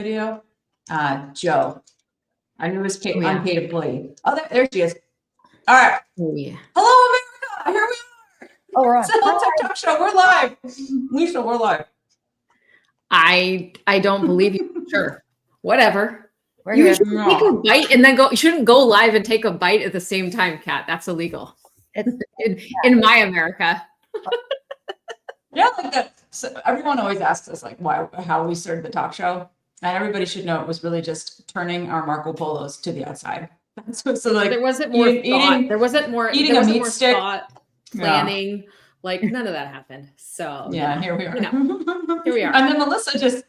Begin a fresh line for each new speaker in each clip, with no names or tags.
video? Joe. I knew it was unpaid employee. Oh, there she is. All right.
Oh, yeah.
Hello, America. Here we are.
Oh, we're on.
It's the Health Tech Talk Show. We're live. Lisa, we're live.
I don't believe you. Sure. Whatever.
We're
Should take a bite and then go. You shouldn't go live and take a bite at the same time, Kat. That's illegal. In my America.
Yeah, like that. So everyone always asks us like how we started the talk show, and everybody should know it was really just turning our Marco Polos to the outside. So like
there wasn't more thought. There wasn't more
eating a meat stick.
Thought, planning. Like none of that happened. So
yeah, here we are.
Here we are.
And then Melissa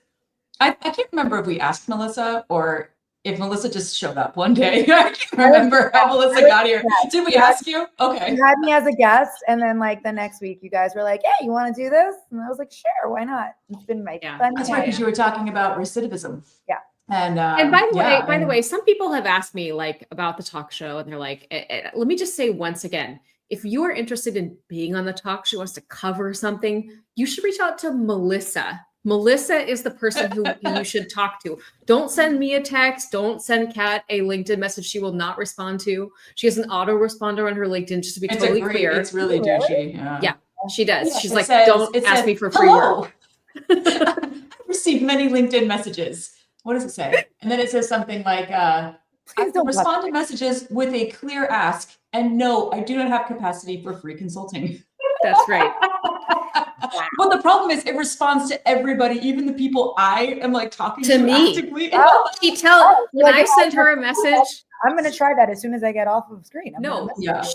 I can't remember if we asked Melissa or if Melissa just showed up one day. I can't remember how Melissa got here. Did we ask you? Okay.
You had me as a guest, and then like the next week, you guys were like, "Hey, you want to do this?" And I was like, "Sure, why not?" It's been my fun.
That's right, because you were talking about recidivism.
Yeah.
And
by the way, some people have asked me like about the talk show, and they're like, "Let me just say once again, if you are interested in being on the talk show, wants to cover something, you should reach out to Melissa." Melissa is the person who you should talk to. Don't send me a text. Don't send Kat a LinkedIn message she will not respond to. She has an autoresponder on her LinkedIn, just to be totally clear.
It's really douchey.
Yeah, she does.
Yeah,
she's like, don't ask me for free work.
I've received many LinkedIn messages. What does it say? And then it says something like, I respond to messages with a clear ask. And no, I do not have capacity for free consulting.
That's right.
But the problem is it responds to everybody, even the people I am like talking to
me.
Actively.
When I send her a message,
I'm going to try that as soon as I get off of screen.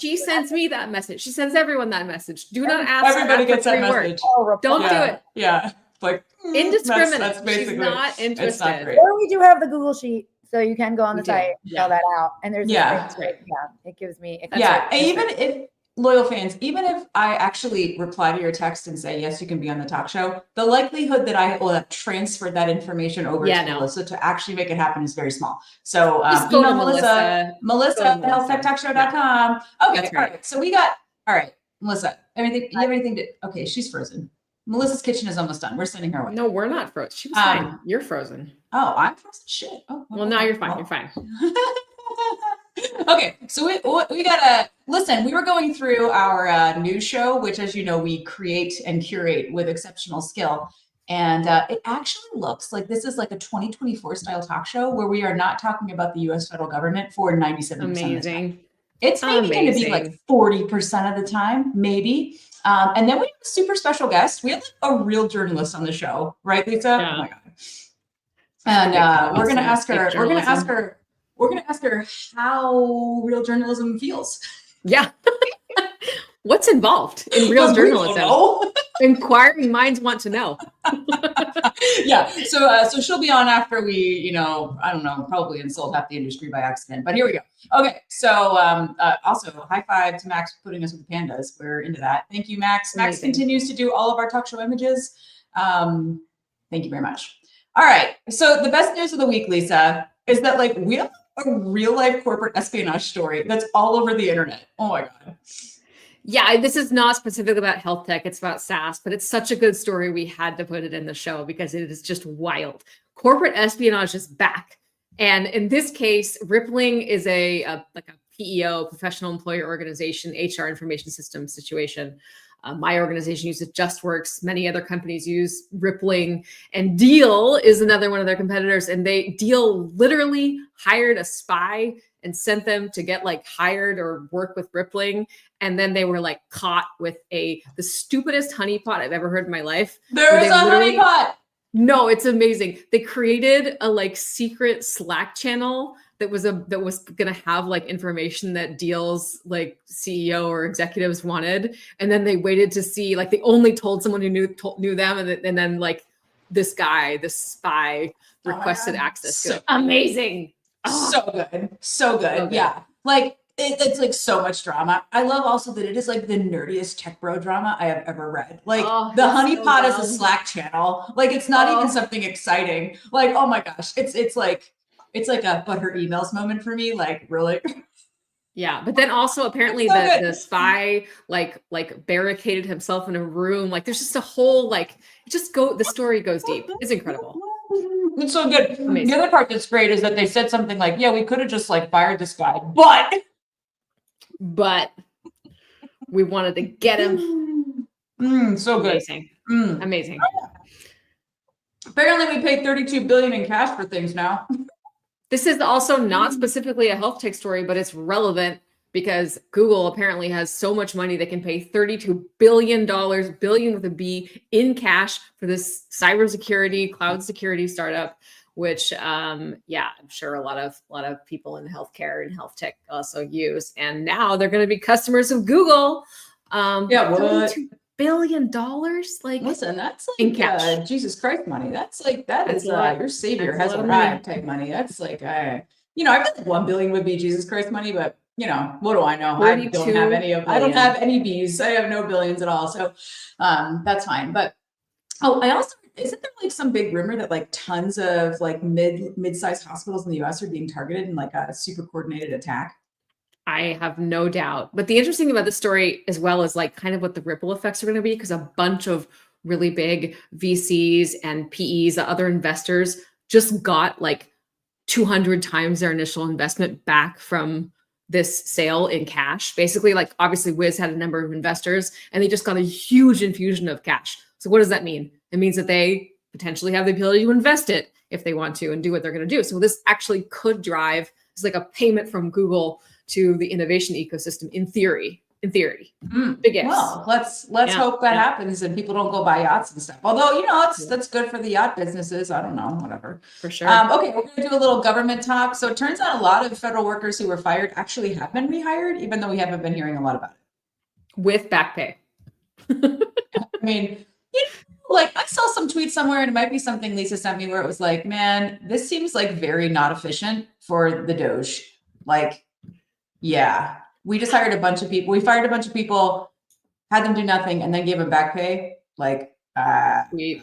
She sends me that message. She sends everyone that message. Do not ask.
Everybody gets that message.
Don't do it.
Yeah. Like
indiscriminate.
That's basically,
she's not interested.
It's not great.
Or we do have the Google Sheet, so you can go on the site and fill that out. And there's it gives me.
And even if loyal fans, even if I actually reply to your text and say, yes, you can be on the talk show, the likelihood that I will have transferred that information over to Melissa to actually make it happen is very small. So email Melissa at healthtechtalkshow.com. Okay, all right. So we got, all right, Melissa, you have anything to, okay, she's frozen. Melissa's kitchen is almost done. We're sending her away.
No, we're not frozen. She was fine. You're frozen.
Oh, I'm frozen? Shit. Oh,
well, now you're fine. You're fine.
Okay, so we gotta listen. We were going through our news show, which, as you know, we create and curate with exceptional skill, and it actually looks like this is like a 2024 style talk show where we are not talking about the U.S. federal government for 97% of the time. It's maybe going to be like 40% of the time, maybe. And then we have a super special guest. We have like a real journalist on the show, right, Lisa?
Yeah.
Oh my god! And we're gonna ask her. We're going to ask her how real journalism feels.
Yeah. What's involved in real journalism? Inquiring minds want to know.
Yeah. So she'll be on after we, I don't know, probably insult half the industry by accident. But here we go. Okay. So also high five to Max for putting us with the pandas. We're into that. Thank you, Max.
Amazing.
Max continues to do all of our talk show images. Thank you very much. All right. So the best news of the week, Lisa, is that like we have a real life corporate espionage story that's all over the internet. Oh my God.
Yeah, this is not specifically about health tech. It's about SaaS, but it's such a good story. We had to put it in the show because it is just wild. Corporate espionage is back. And in this case, Rippling is a PEO, professional employer organization, HR information system situation. My organization uses JustWorks. Many other companies use Rippling, and Deal is another one of their competitors. And Deal literally hired a spy and sent them to get like hired or work with Rippling. And then they were like caught with the stupidest honeypot I've ever heard in my life.
There is a honeypot.
No, it's amazing. They created a like secret Slack channel that was going to have like information that Deal's like CEO or executives wanted. And then they waited to see, like they only told someone who knew them. And then like this spy requested access to it. Amazing.
So good. So good. Okay. Yeah. Like it's like so much drama. I love also that it is like the nerdiest tech bro drama I have ever read. Like the honeypot is a Slack channel. Like it's not even something exciting. Like, oh my gosh. It's like a but her emails moment for me. Like really.
Yeah, but then also apparently the spy like barricaded himself in a room. Like there's just a whole the story goes deep. It's incredible.
It's so good.
Amazing.
The other part that's great is that they said something like, yeah, we could have just like fired this guy,
but we wanted to get him.
So good.
Amazing. Amazing.
Apparently we pay $32 billion in cash for things now.
This is also not specifically a health tech story, but it's relevant because Google apparently has so much money they can pay $32 billion, billion with a B, in cash for this cybersecurity, cloud security startup, which, I'm sure a lot of people in healthcare and health tech also use. And now they're going to be customers of Google. $32 billion, like,
listen, that's like
in cash.
Jesus Christ money. That's like that's your savior
That's
has
a lot of
arrived type money. That's like I feel like 1 billion would be Jesus Christ money, but what do I know? I don't have any of. I don't have any B's. I have no billions at all. So that's fine. But I also, isn't there like some big rumor that like tons of like mid-sized hospitals in the US are being targeted in like a super coordinated attack?
I have no doubt. But the interesting thing about this story as well is like kind of what the ripple effects are going to be, because a bunch of really big VCs and PEs, other investors, just got like 200 times their initial investment back from this sale in cash. Basically, like obviously Wiz had a number of investors and they just got a huge infusion of cash. So what does that mean? It means that they potentially have the ability to invest it if they want to and do what they're going to do. So this actually could drive, it's like a payment from Google to the innovation ecosystem in theory. Big ifs.
Well, let's hope that happens and people don't go buy yachts and stuff. Although, that's good for the yacht businesses. I don't know, whatever.
For sure.
Okay, we're going to do a little government talk. So it turns out a lot of federal workers who were fired actually have been rehired, even though we haven't been hearing a lot about it.
With back pay.
I mean, like I saw some tweet somewhere, and it might be something Lisa sent me, where it was like, man, this seems like very not efficient for the Doge. Like, yeah, we just hired a bunch of people. We fired a bunch of people, had them do nothing, and then gave them back pay. Like,
Good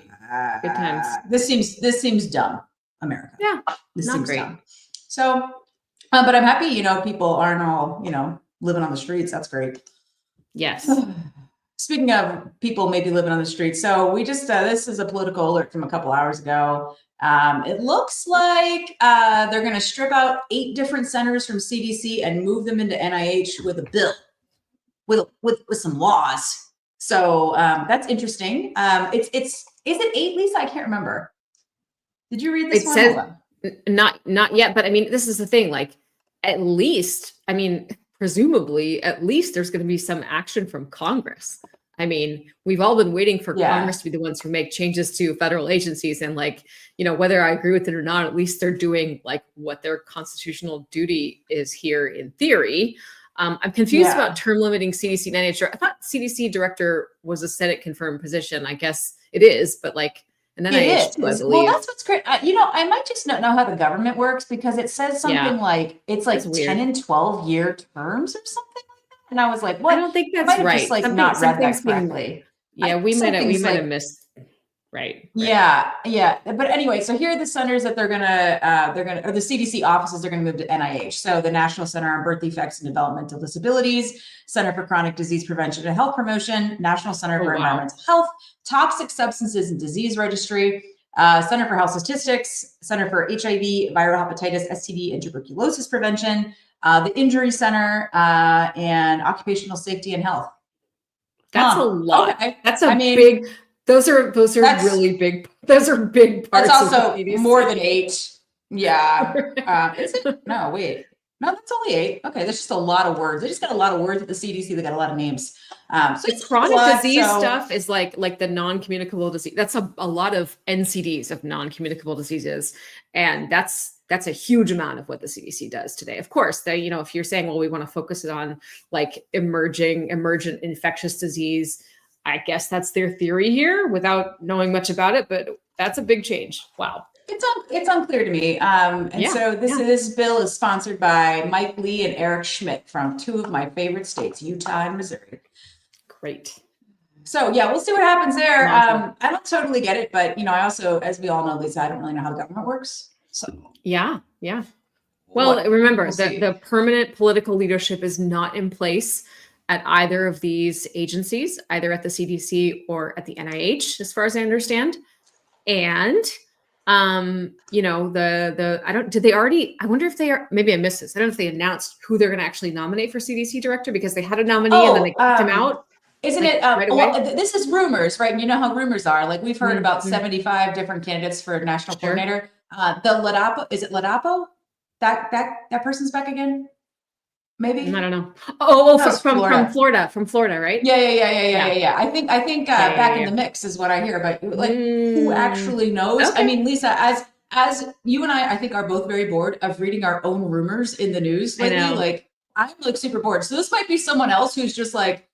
times.
This seems dumb, America.
Yeah,
this
not
seems
great.
dumb. So, but I'm happy, people aren't all, living on the streets. That's great.
Yes.
Speaking of people maybe living on the streets, so we just this is a political alert from a couple hours ago. It looks like they're going to strip out 8 different centers from CDC and move them into NIH with a bill, with some laws. So that's interesting. Is it 8, Lisa? I can't remember. Did you read this one?
Says not yet, but I mean, this is the thing. Like, at least, I mean, presumably, at least there's going to be some action from Congress. I mean, we've all been waiting for Congress to be the ones who make changes to federal agencies. And like, whether I agree with it or not, at least they're doing like what their constitutional duty is here in theory. I'm confused about term limiting CDC and NIH. I thought CDC director was a Senate confirmed position. I guess it is, but like, and then NIH too, I believe.
Well, that's what's great. I might just not know how the government works, because it says something like it's like 10 and 12 year terms or something like that. And I was like, what?
I don't think that's right.
Just like not read that correctly.
Yeah, we might have missed. Right.
Yeah. But anyway, so here are the centers that they're gonna, or the CDC offices they're gonna move to NIH. So the National Center on Birth Defects and Developmental Disabilities, Center for Chronic Disease Prevention and Health Promotion, National Center for Environmental Health, Toxic Substances and Disease Registry, Center for Health Statistics, Center for HIV, Viral Hepatitis, STD, and Tuberculosis Prevention, the Injury Center, and Occupational Safety and Health.
That's a lot.
Okay.
That's big. Those are really big. Those are big parts.
That's also more than 8. Yeah. Is it? No, wait. No, that's only 8. Okay, that's just a lot of words. They just got a lot of words at the CDC. They got a lot of names. So
it's chronic disease stuff is like the non-communicable disease. That's a lot of NCDs of non-communicable diseases, and that's a huge amount of what the CDC does today. Of course, they if you're saying, well, we want to focus it on like emergent infectious disease, I guess that's their theory here without knowing much about it, but that's a big change. Wow.
It's unclear to me. So this bill is sponsored by Mike Lee and Eric Schmidt from 2 of my favorite states, Utah and Missouri.
Great.
So we'll see what happens there. I don't totally get it, but I also, as we all know, Lisa, I don't really know how the government works. So
yeah. Well, remember the permanent political leadership is not in place at either of these agencies, either at the CDC or at the NIH, as far as I understand. And You know, I wonder if they are, maybe I missed this. I don't know if they announced who they're going to actually nominate for CDC director, because they had a nominee and then they kicked him out.
Isn't
like,
it?
right away?
Well, this is rumors, right? You know how rumors are. Like we've heard about
Mhm.
75 different candidates for national
Sure.
coordinator. The Ladapo, is it Ladapo? That person's back again? Maybe.
I don't know. Oh,
No, it's
from
Florida.
Florida, right?
Yeah. I think back in
yeah.
the mix is what I hear, but like who actually knows?
Okay.
I mean, Lisa, as you and I think are both very bored of reading our own rumors in the news
I
lately.
know.
Like I'm like super bored. So this might be someone else who's just like,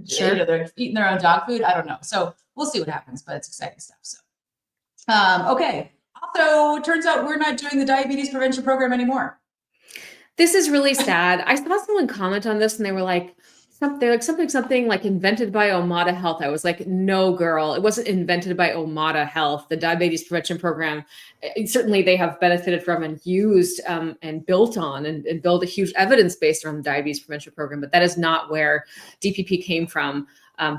Sure.
you know, they're eating their own dog food. I don't know. So we'll see what happens, but it's exciting stuff. So, okay. Also, it turns out we're not doing the diabetes prevention program anymore.
This is really sad. I saw someone comment on this and they were like, something like invented by Omada Health. I was like, no, girl, it wasn't invented by Omada Health. The diabetes prevention program, certainly they have benefited from and used and built on and built a huge evidence base around the diabetes prevention program. But that is not where DPP came from.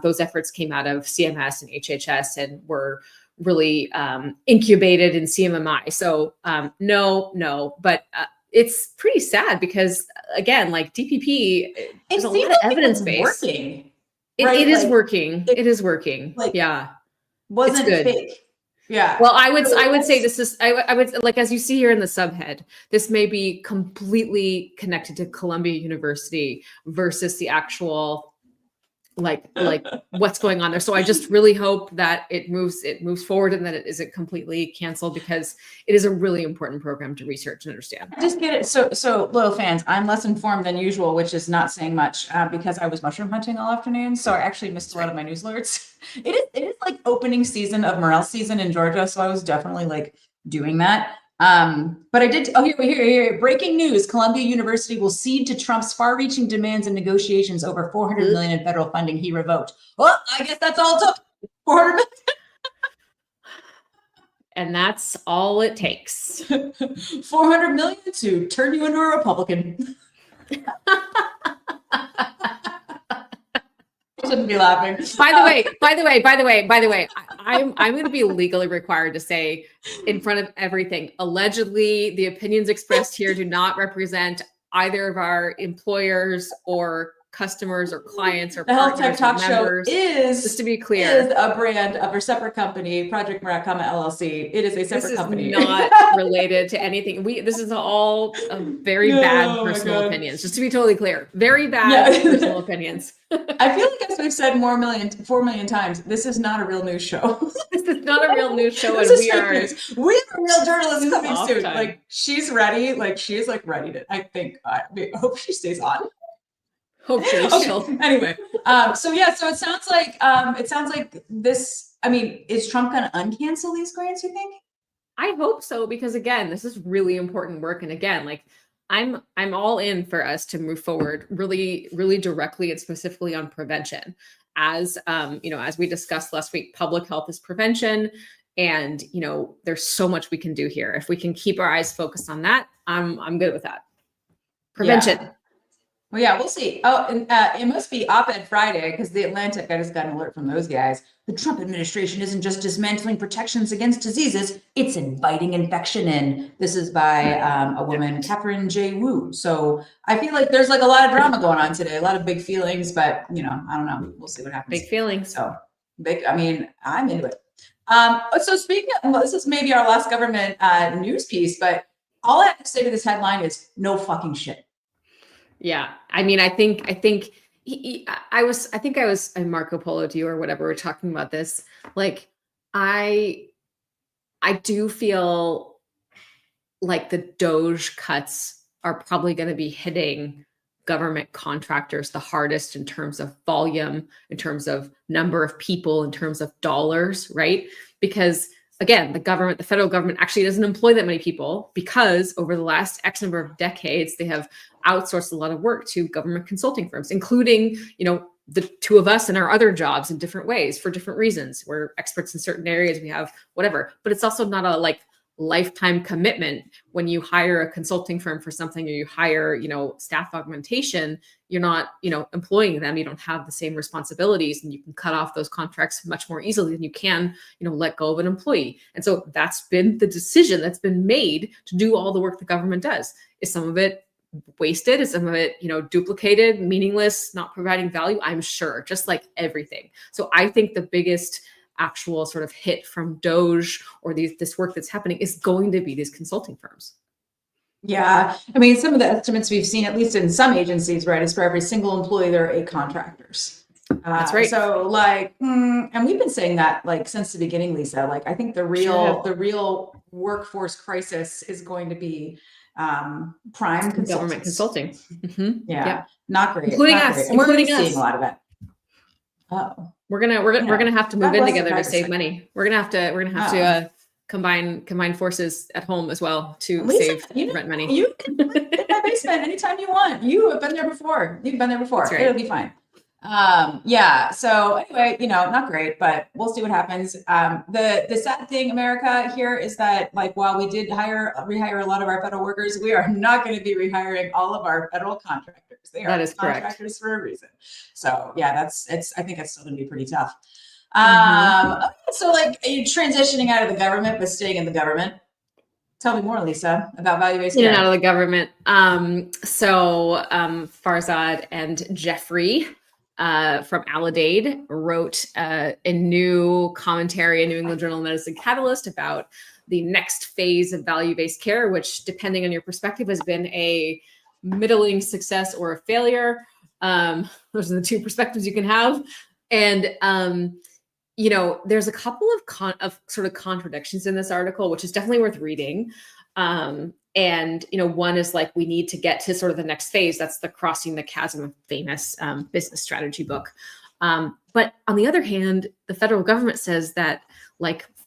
Those efforts came out of CMS and HHS and were really incubated in CMMI. So no, but it's pretty sad because again, like DPP, there's a lot of evidence base.
Working.
It is working. It is working.
Like,
yeah.
Wasn't
good.
Fake. Yeah.
Well, I would say this is, I would, like, as you see here in the subhead, this may be completely connected to Columbia University versus the actual like what's going on there. So I just really hope that it moves forward and that it isn't completely canceled, because it is a really important program to research and understand.
I just get it. So loyal fans, I'm less informed than usual, which is not saying much because I was mushroom hunting all afternoon. So I actually missed a lot of my news alerts. It is like opening season of morel season in Georgia. So I was definitely like doing that. But I did. Oh, here. Breaking news: Columbia University will cede to Trump's far-reaching demands in negotiations over $400 million in federal funding he revoked. Well, I guess that's all it took. $400 million.
And that's all it takes.
$400 million to turn you into a Republican. I shouldn't be laughing.
By the way, I'm going to be legally required to say in front of everything, allegedly, the opinions expressed here do not represent either of our employers or customers or clients or
the Health Tech Talk
members.
Show is,
just to be clear,
is a brand of a separate company, Project Murakami LLC. It is a separate company.
This is not related to anything. This is all very bad personal opinions. Just to be totally clear, very bad personal opinions.
I feel like, as we've said 4 million times, this is not a real news show.
This is not a real news show, and we are
real journalists coming soon.
Time.
Like she's ready. Like she is like ready to. I think. I hope she stays on.
Hopefully,
okay. Anyway, so it sounds like this. I mean, is Trump going to uncancel these grants? You think?
I hope so, because again, this is really important work, and again, like I'm all in for us to move forward really, really directly and specifically on prevention. As as we discussed last week, public health is prevention, and there's so much we can do here. If we can keep our eyes focused on that, I'm good with that. Prevention.
Yeah. Well, yeah, we'll see. Oh, and it must be Op-Ed Friday, because The Atlantic, I just got an alert from those guys. The Trump administration isn't just dismantling protections against diseases, it's inviting infection in. This is by a woman, Catherine J. Wu. So I feel like there's like a lot of drama going on today, a lot of big feelings, but I don't know. We'll see what happens.
Big feelings.
So I'm into it. So speaking of, this is maybe our last government news piece, but all I have to say to this headline is no fucking shit.
Yeah. I mean, I think I was in Marco Polo to you or whatever. We're talking about this. Like, I do feel like the DOGE cuts are probably going to be hitting government contractors the hardest in terms of volume, in terms of number of people, in terms of dollars, right? Because again, the federal government actually doesn't employ that many people, because over the last X number of decades, they have outsourced a lot of work to government consulting firms, including, the two of us in our other jobs in different ways for different reasons. We're experts in certain areas, we have whatever, but it's also not a lifetime commitment when you hire a consulting firm for something, or you hire, staff augmentation, you're not, employing them. You don't have the same responsibilities, and you can cut off those contracts much more easily than you can, let go of an employee. And so that's been the decision that's been made to do all the work the government does. Is some of it wasted? Is some of it, duplicated, meaningless, not providing value? I'm sure, just like everything. So I think the biggest actual sort of hit from DOGE or this work that's happening is going to be these consulting firms.
Yeah. I mean, some of the estimates we've seen, at least in some agencies, right, is for every single employee, there are 8 contractors.
That's right.
So and we've been saying that since the beginning, Lisa, I think the real workforce crisis is going to be prime
government consulting. Mm-hmm.
Yeah. Not great.
Including
not
us.
great. And we're
Including
seeing
us.
a lot of it. Oh.
We're gonna have to move in together to
private
save
sector.
money. We're gonna have to combine forces at home as well to
Lisa,
save rent money.
You can live in my basement anytime you want. You have been there before. You've been there before.
That's right.
It'll be fine. Yeah. So anyway, not great, but we'll see what happens. The sad thing, America, here is that while we did rehire a lot of our federal workers, we are not going to be rehiring all of our federal contractors. They are contractors for a reason. So yeah, I think it's still going to be pretty tough. So are you transitioning out of the government but staying in the government? Tell me more, Lisa, about value-based care.
In and out of the government. Farzad and Jeffrey from Aledade wrote a new commentary in New England Journal of Medicine Catalyst about the next phase of value-based care, which, depending on your perspective, has been a middling success or a failure. Those are the 2 perspectives you can have. And, there's a couple of sort of contradictions in this article, which is definitely worth reading. And, one is we need to get to sort of the next phase. That's the Crossing the Chasm famous business strategy book. But on the other hand, the federal government says that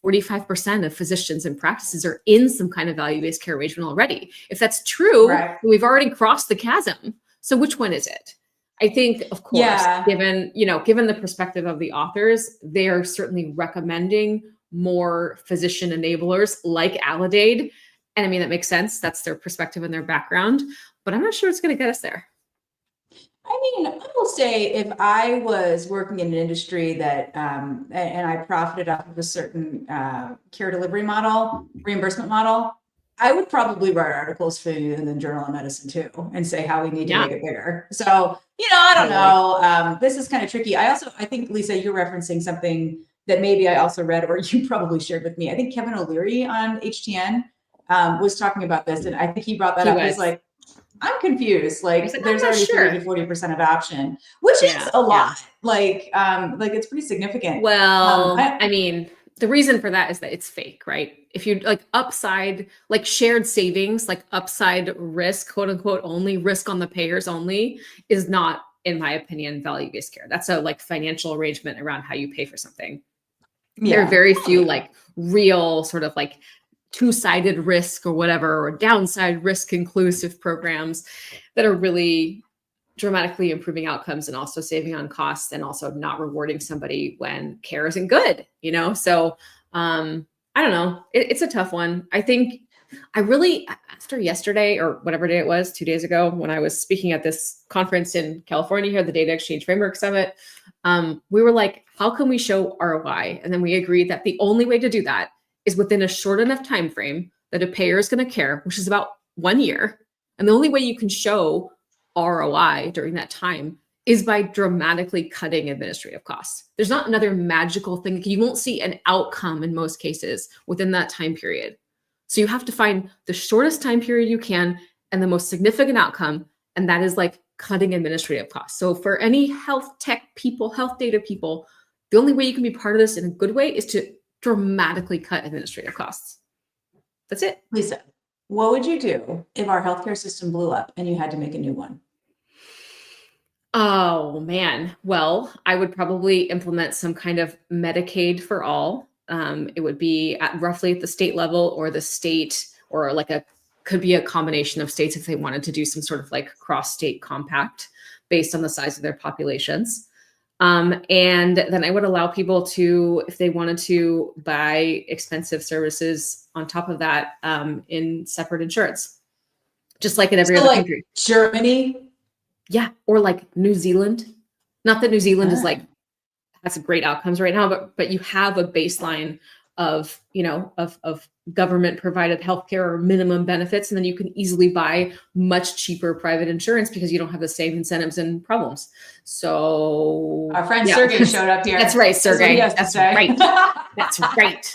45% of physicians and practices are in some kind of value-based care arrangement already. If that's true,
right,
we've already crossed the chasm. So which one is it? I think, of course, given the perspective of the authors, they are certainly recommending more physician enablers like Aledade. And I mean, that makes sense. That's their perspective and their background, but I'm not sure it's going to get us there.
I mean, I will say, if I was working in an industry that, and I profited off of a certain care delivery model, reimbursement model, I would probably write articles for you in the Journal of Medicine too, and say how we need to make it bigger. So, I don't know. This is kind of tricky. I think, Lisa, you're referencing something that maybe I also read, or you probably shared with me. I think Kevin O'Leary on HTN was talking about this, and I think he brought that up. He's like, I'm confused. There's already 30 to 40% adoption, which is a lot. It's pretty significant.
Well, I mean, the reason for that is that it's fake, right? If you upside, shared savings, upside risk, quote unquote, only risk on the payers only, is not, in my opinion, value-based care. That's a financial arrangement around how you pay for something. Yeah. There are very few real sort of 2-sided risk or whatever, or downside risk inclusive programs that are really dramatically improving outcomes and also saving on costs, and also not rewarding somebody when care isn't good, So I don't know. It's a tough one. I think I really, after yesterday or whatever day it was, 2 days ago, when I was speaking at this conference in California here, the Data Exchange Framework Summit, we were like, how can we show ROI? And then we agreed that the only way to do that is within a short enough time frame that a payer is going to care, which is about 1 year. And the only way you can show ROI during that time is by dramatically cutting administrative costs. There's not another magical thing. You won't see an outcome in most cases within that time period. So you have to find the shortest time period you can and the most significant outcome. And that is cutting administrative costs. So for any health tech people, health data people, the only way you can be part of this in a good way is to dramatically cut administrative costs. That's it.
Lisa, what would you do if our healthcare system blew up and you had to make a new one?
Oh, man. Well, I would probably implement some kind of Medicaid for all. It would be roughly at the state level, or the state, or could be a combination of states if they wanted to do some sort of cross-state compact based on the size of their populations. And then I would allow people to, if they wanted to, buy expensive services on top of that in separate insurance, just like in every other country.
Germany?
Yeah, or like New Zealand. Not that New Zealand is like has great outcomes right now, but you have a baseline of, you know, of government provided healthcare or minimum benefits, and then you can easily buy much cheaper private insurance because you don't have the same incentives and problems. So
our friend Sergey showed up here.
That's right, Sergey. That's right. That's right.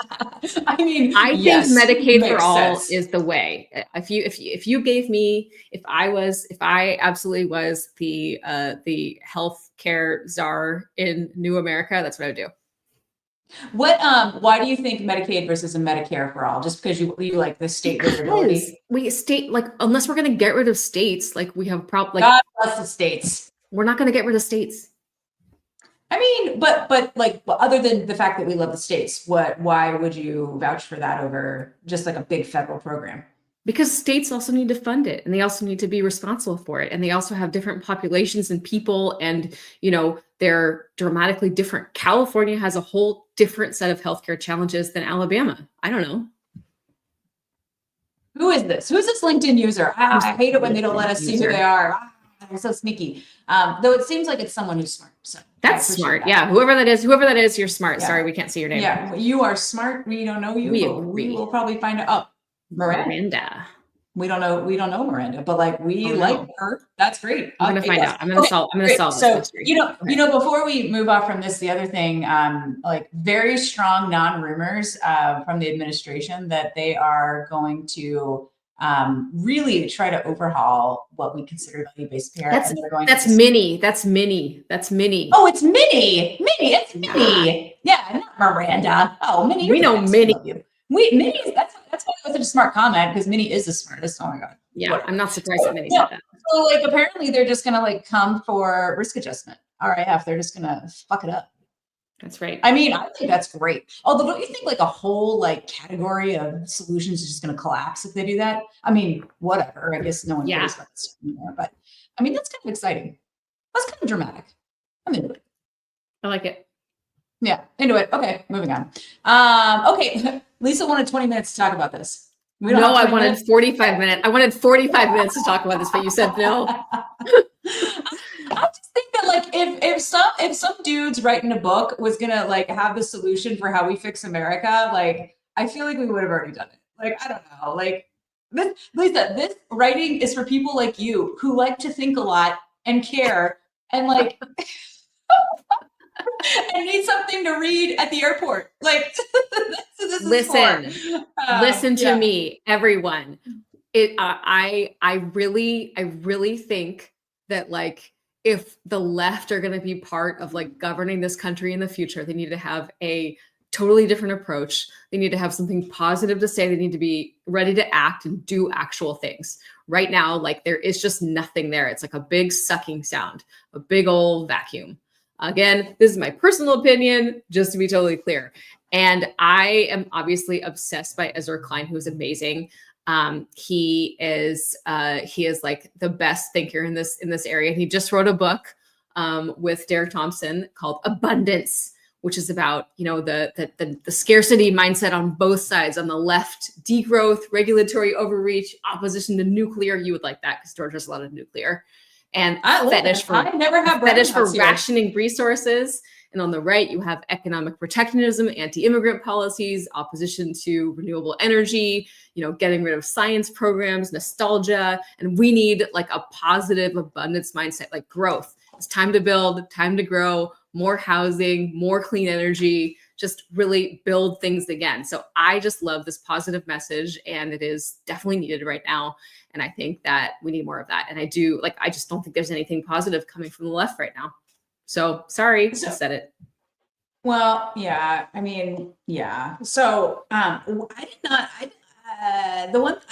I mean,
I think Medicaid for all is the way. If you gave me, if I absolutely was the healthcare czar in New America, that's what I would do.
Why do you think Medicaid versus a Medicare for all? Just because you like the state variability?
Unless we're going to get rid of states, like we have a problem. Like,
God bless the states.
We're not going to get rid of states.
I mean, but like, other than the fact that we love the states, why would you vouch for that over just like a big federal program?
Because states also need to fund it, and they also need to be responsible for it. And they also have different populations and people, and, you know, they're dramatically different. California has a whole different set of healthcare challenges than Alabama. I don't know.
Who is this? Who's this LinkedIn user? I hate it when they don't let us see who they are. They're so sneaky. Though it seems like it's someone who's smart. So
that's smart. That. Yeah. Whoever that is, you're smart. Yeah. Sorry, we can't see your name.
Yeah, you are smart. We don't know you. We will probably find out. Oh, Miranda. We don't know Miranda, but like like her. That's great.
I'm gonna find out. I'm gonna solve this mystery.
You know, before we move off from this, the other thing, like very strong non-rumors from the administration that they are going to really try to overhaul what we consider value-based care.
That's Minnie. That's Minnie.
Oh, it's Minnie. It's Minnie. Yeah, not Miranda. Oh, Minnie.
We know Minnie.
Minnie, that's why it was such a smart comment, because Minnie is the smartest. Oh my God.
Yeah, whatever. I'm not surprised that Minnie said that.
So like apparently they're just gonna like come for risk adjustment. RIF, they're just gonna fuck it up.
That's right.
I mean, I think that's great. Although, don't you think like a whole like category of solutions is just gonna collapse if they do that? I mean, whatever. I guess no one cares about this anymore. But I mean, that's kind of exciting. That's kind of dramatic. I'm into it.
I like it.
Yeah, into it. Okay, moving on. Okay, Lisa wanted 20 minutes to talk about this.
I wanted 45 minutes. I wanted 45 minutes to talk about this, but you said no.
I just think that like if some dudes writing a book was gonna like have the solution for how we fix America, like I feel like we would have already done it. Like I don't know, like Lisa, this writing is for people like you who like to think a lot and care and like. I need something to read at the airport. Like,
listen to me, everyone. I really think that like if the left are going to be part of like governing this country in the future, they need to have a totally different approach. They need to have something positive to say. They need to be ready to act and do actual things. Right now, like there is just nothing there. It's like a big sucking sound, a big old vacuum. Again, this is my personal opinion, just to be totally clear. And I am obviously obsessed by Ezra Klein, who is amazing. He is like the best thinker in this area. And he just wrote a book with Derek Thompson called Abundance, which is about, you know, the scarcity mindset on both sides. On the left, degrowth, regulatory overreach, opposition to nuclear. You would like that because George has a lot of nuclear. And fetish for rationing resources. And on the right, you have economic protectionism, anti-immigrant policies, opposition to renewable energy, you know, getting rid of science programs, nostalgia. And we need like a positive abundance mindset, like growth. It's time to build, time to grow, more housing, more clean energy, just really build things again. So I just love this positive message, and it is definitely needed right now. And I think that we need more of that. And I just don't think there's anything positive coming from the left right now. So sorry, I said it.
Well, yeah, I mean, yeah. So I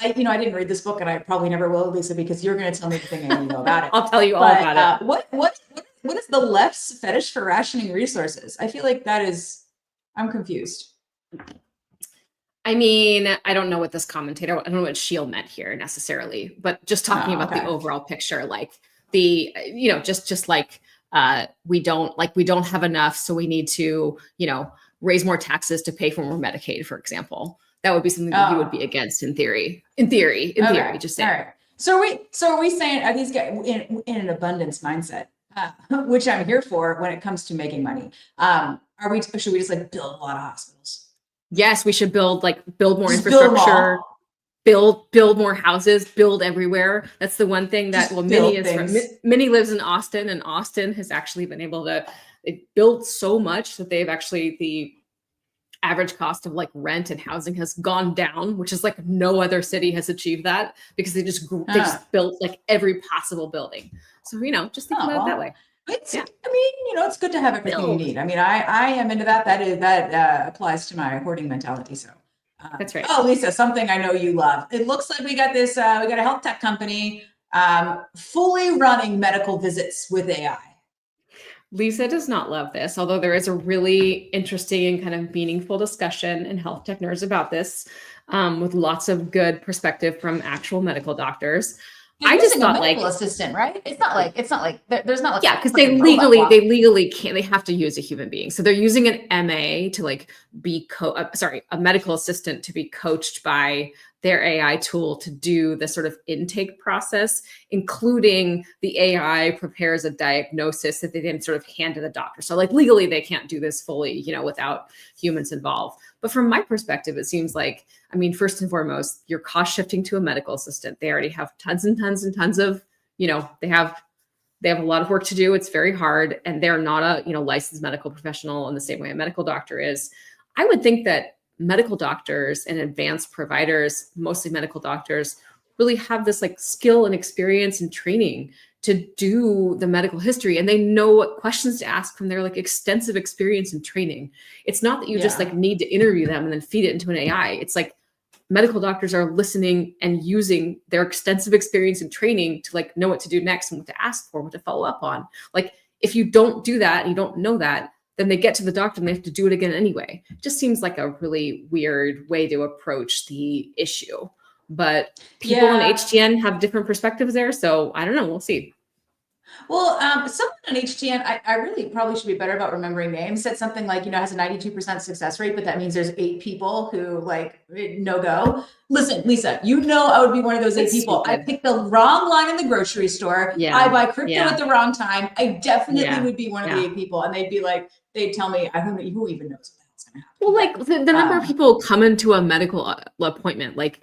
didn't read this book, and I probably never will, Lisa, because you're going to tell me the thing I need to know about it.
I'll tell you all about it.
What is the left's fetish for rationing resources? I feel like I'm confused.
I mean, I don't know what this commentator, I don't know what Shield meant here necessarily, but just talking about the overall picture, like just like we don't have enough, so we need to, raise more taxes to pay for more Medicaid, for example. That would be something that he would be against in theory. In theory, just saying.
All right. So are we saying, are these guys in an abundance mindset, which I'm here for when it comes to making money? Should we just like build a lot of hospitals?
Yes, we should build more infrastructure, build more houses, build everywhere. That's the one thing that, Minnie lives in Austin, and Austin has actually been able to build so much that they've actually, the average cost of like rent and housing has gone down, which is like no other city has achieved that, because they just built like every possible building. So, just think about it that way.
I mean, it's good to have everything you need. I mean, I am into that. That applies to my hoarding mentality. So
that's right.
Oh, Lisa, something I know you love. It looks like we got this, we got a health tech company fully running medical visits with AI.
Lisa does not love this, although there is a really interesting and kind of meaningful discussion in Health Tech Nerds about this, with lots of good perspective from actual medical doctors.
I just thought medical assistant, right? It's not like there's not like
because they legally can't. They have to use a human being, so they're using an MA to like be a medical assistant to be coached by their AI tool to do the sort of intake process, including the AI prepares a diagnosis that they then sort of hand to the doctor. So like legally they can't do this fully, without humans involved. But from my perspective, it seems like, I mean, first and foremost, you're cost shifting to a medical assistant. They already have tons and tons and tons of, they have a lot of work to do. It's very hard. And they're not a, licensed medical professional in the same way a medical doctor is. I would think that medical doctors and advanced providers, mostly medical doctors, really have this like skill and experience and training to do the medical history, and they know what questions to ask from their like extensive experience and training. It's not that you just like need to interview them and then feed it into an AI. It's like medical doctors are listening and using their extensive experience and training to like know what to do next and what to ask for, what to follow up on. Like if you don't do that and you don't know that, then they get to the doctor and they have to do it again anyway. It just seems like a really weird way to approach the issue. But people in HTN have different perspectives there. So I don't know. We'll see.
Well, someone on HTN, I really probably should be better about remembering names, said something like, has a 92% success rate, but that means there's 8 people who like no go. Listen, Lisa, I would be one of those 8 people. Stupid. I picked the wrong line in the grocery store. Yeah. I buy crypto at the wrong time. I definitely would be one of the 8 people. And they'd tell me, who even knows what that's going to happen.
Well, like the number of people come into a medical appointment, like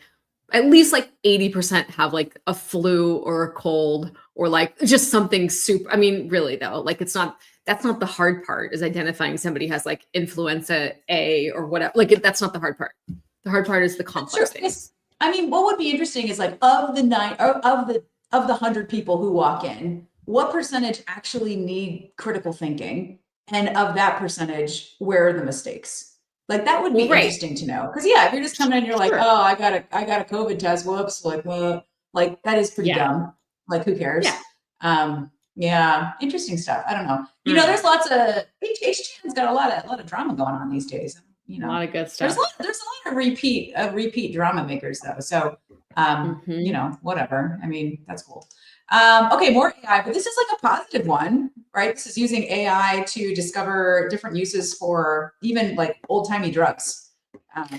at least like 80% have like a flu or a cold or like just something super. I mean, really though, like that's not the hard part, is identifying somebody has like influenza A or whatever. Like that's not the hard part. The hard part is the complex things.
I mean, what would be interesting is like of the 100 people who walk in, what percentage actually need critical thinking? And of that percentage, where are the mistakes? Like that would be interesting to know. Because if you're just coming in, you're like, oh, I got a COVID test. Whoops. Like that is pretty dumb. Like who cares? Interesting stuff. I don't know. There's lots of HTN's got a lot of drama going on these days. A
lot of good stuff.
There's a lot of repeat drama makers though. So whatever. I mean, that's cool. Okay, more AI, but this is like a positive one, right? This is using AI to discover different uses for even like old-timey drugs.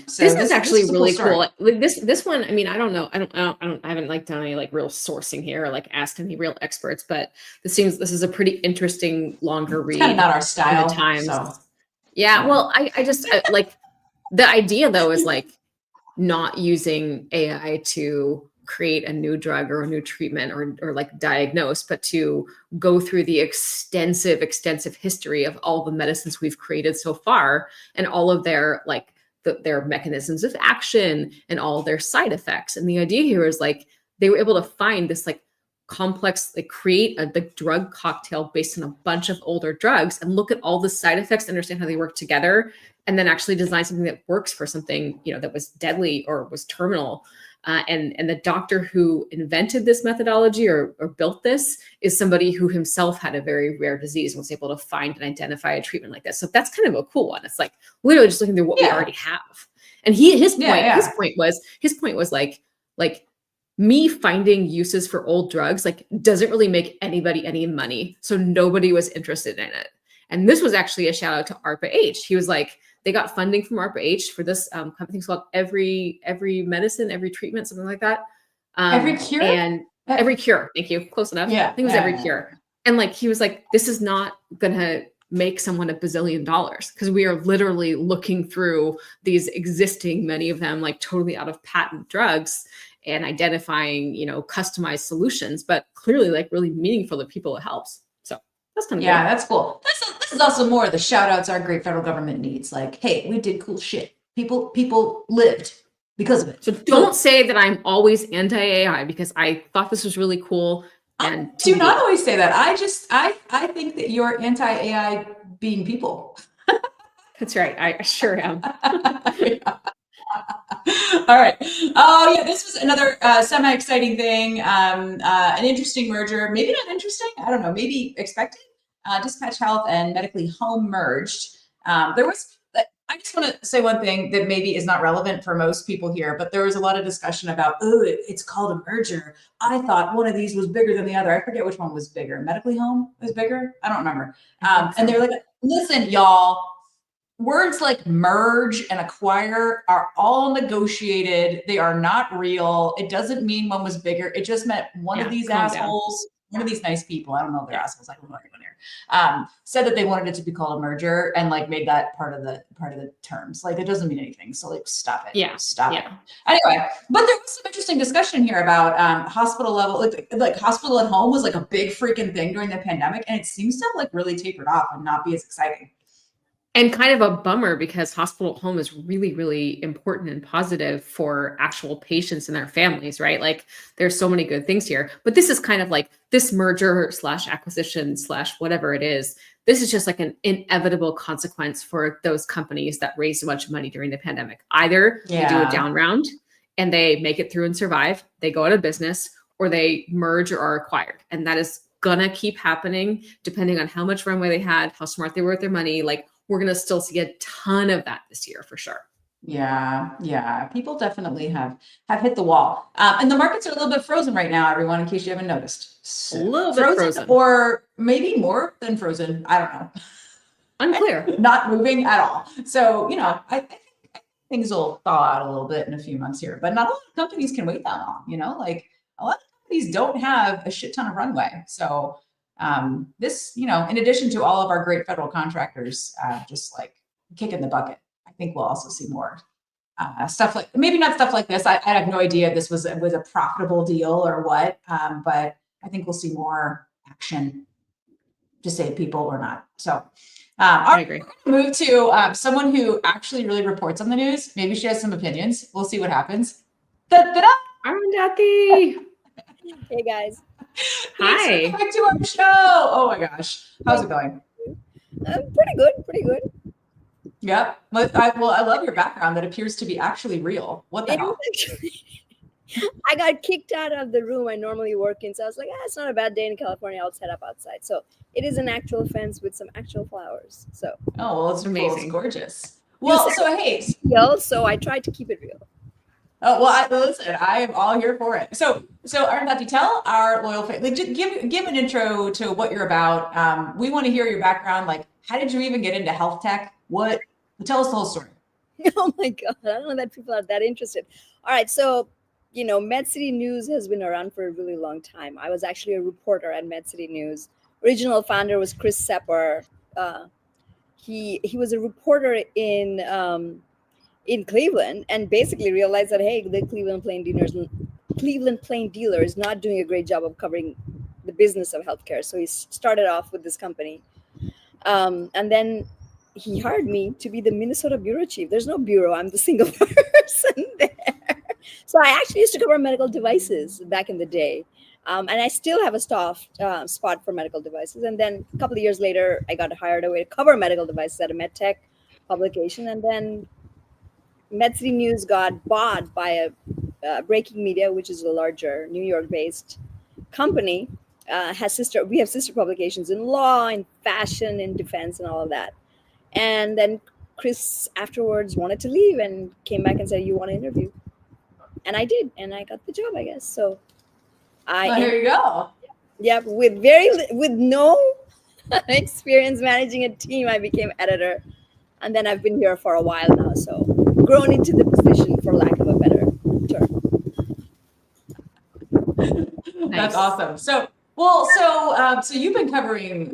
So this is actually really cool. Like this one, I mean, I don't know. I haven't like done any like real sourcing here or like asked any real experts, but this is a pretty interesting longer read.
It's kind of not our style.
Times. So. Yeah. Well, I just like the idea though is like not using AI to create a new drug or a new treatment or like diagnose, but to go through the extensive history of all the medicines we've created so far and all of their like their mechanisms of action and all their side effects. And the idea here is like they were able to find this like complex, like create the drug cocktail based on a bunch of older drugs and look at all the side effects, understand how they work together, and then actually design something that works for something that was deadly or was terminal. And the doctor who invented this methodology or built this is somebody who himself had a very rare disease and was able to find and identify a treatment like this. So that's kind of a cool one. It's like literally just looking through what we already have. And his point was like me finding uses for old drugs like doesn't really make anybody any money. So nobody was interested in it. And this was actually a shout out to ARPA-H. He was like, they got funding from ARPA-H for this company called Every Medicine, Every Treatment, something like that.
Every Cure?
And Every Cure. Thank you. Close enough.
Yeah.
I think it was Every Cure. And like, he was like, this is not going to make someone $1 billion because we are literally looking through these existing, many of them like totally out of patent drugs and identifying, customized solutions, but clearly like really meaningful to people it helps. So that's kind of
cool. That's cool. This is also more of the shout outs our great federal government needs. Like, hey, we did cool shit. People lived because of it.
So don't say that I'm always anti-AI because I thought this was really cool. And
do not always say that. I think that you're anti-AI being people.
That's right. I sure am.
All right. Oh yeah, this was another semi-exciting thing. An interesting merger. Maybe not interesting. I don't know. Maybe expected. Dispatch Health and Medically Home merged. There was. I just want to say one thing that maybe is not relevant for most people here, but there was a lot of discussion about, it's called a merger. I thought one of these was bigger than the other. I forget which one was bigger. Medically Home was bigger? I don't remember. And they're like, listen, y'all, words like merge and acquire are all negotiated. They are not real. It doesn't mean one was bigger. It just meant one of these assholes, one of these nice people, I don't know if they're assholes, I don't know anyone here, said that they wanted it to be called a merger and like made that part of the terms. Like it doesn't mean anything. So like stop it.
Yeah.
Stop it. Anyway, but there was some interesting discussion here about hospital level, like hospital at home was like a big freaking thing during the pandemic. And it seems to have like really tapered off and not be as exciting.
And kind of a bummer because hospital at home is really, really important and positive for actual patients and their families, right? Like there's so many good things here, but this is kind of like this merger / acquisition / whatever it is. This is just like an inevitable consequence for those companies that raised a bunch of money during the pandemic. Either they do a down round and they make it through and survive, they go out of business, or they merge or are acquired. And that is gonna keep happening depending on how much runway they had, how smart they were with their money. Like we're going to still see a ton of that this year for sure.
Yeah. People definitely have hit the wall. And the markets are a little bit frozen right now, everyone, in case you haven't noticed.
So, a little bit frozen.
Or maybe more than frozen. I don't know.
Unclear.
Not moving at all. So, I think things will thaw out a little bit in a few months here, but not a lot of companies can wait that long, like a lot of companies don't have a shit ton of runway. So this, in addition to all of our great federal contractors, just like kicking the bucket, I think we'll also see more stuff like, maybe not stuff like this. I have no idea if this was a profitable deal or what, but I think we'll see more action to save people or not. So
I agree.
Move to someone who actually really reports on the news. Maybe she has some opinions. We'll see what happens.
Arundhati.
Hey guys.
Hi.
Back to our show. Oh my gosh. How's it going?
Pretty good.
Yep. I love your background that appears to be actually real. What the hell?
I got kicked out of the room I normally work in. So I was like, it's not a bad day in California. I'll set up outside. So it is an actual fence with some actual flowers. So.
Oh, well, it's
amazing.
Cool. It's gorgeous. Well, so hey.
So I tried to keep it real.
Oh, well, listen, I am all here for it. So Arundhati, tell our loyal fans, like, just give an intro to what you're about. We want to hear your background. Like, how did you even get into health tech? Tell us the whole story.
Oh my God. I don't know that people are that interested. All right. So, MedCity News has been around for a really long time. I was actually a reporter at MedCity News. Original founder was Chris Sepper. He was a reporter in Cleveland and basically realized that, hey, the Cleveland Plain Dealer is not doing a great job of covering the business of healthcare. So he started off with this company. And then he hired me to be the Minnesota bureau chief. There's no bureau. I'm the single person there. So I actually used to cover medical devices back in the day. And I still have a spot for medical devices. And then a couple of years later, I got hired away to cover medical devices at a medtech publication. And then MedCity News got bought by a Breaking Media, which is a larger New York-based company. We have sister publications in law, in fashion, in defense, and all of that. And then Chris afterwards wanted to leave and came back and said, "You want to interview?" And I did, and I got the job, I guess. So
Well, here you go.
with no experience managing a team, I became editor, and then I've been here for a while now, so grown into the position, for lack of a better term.
That's awesome. So you've been covering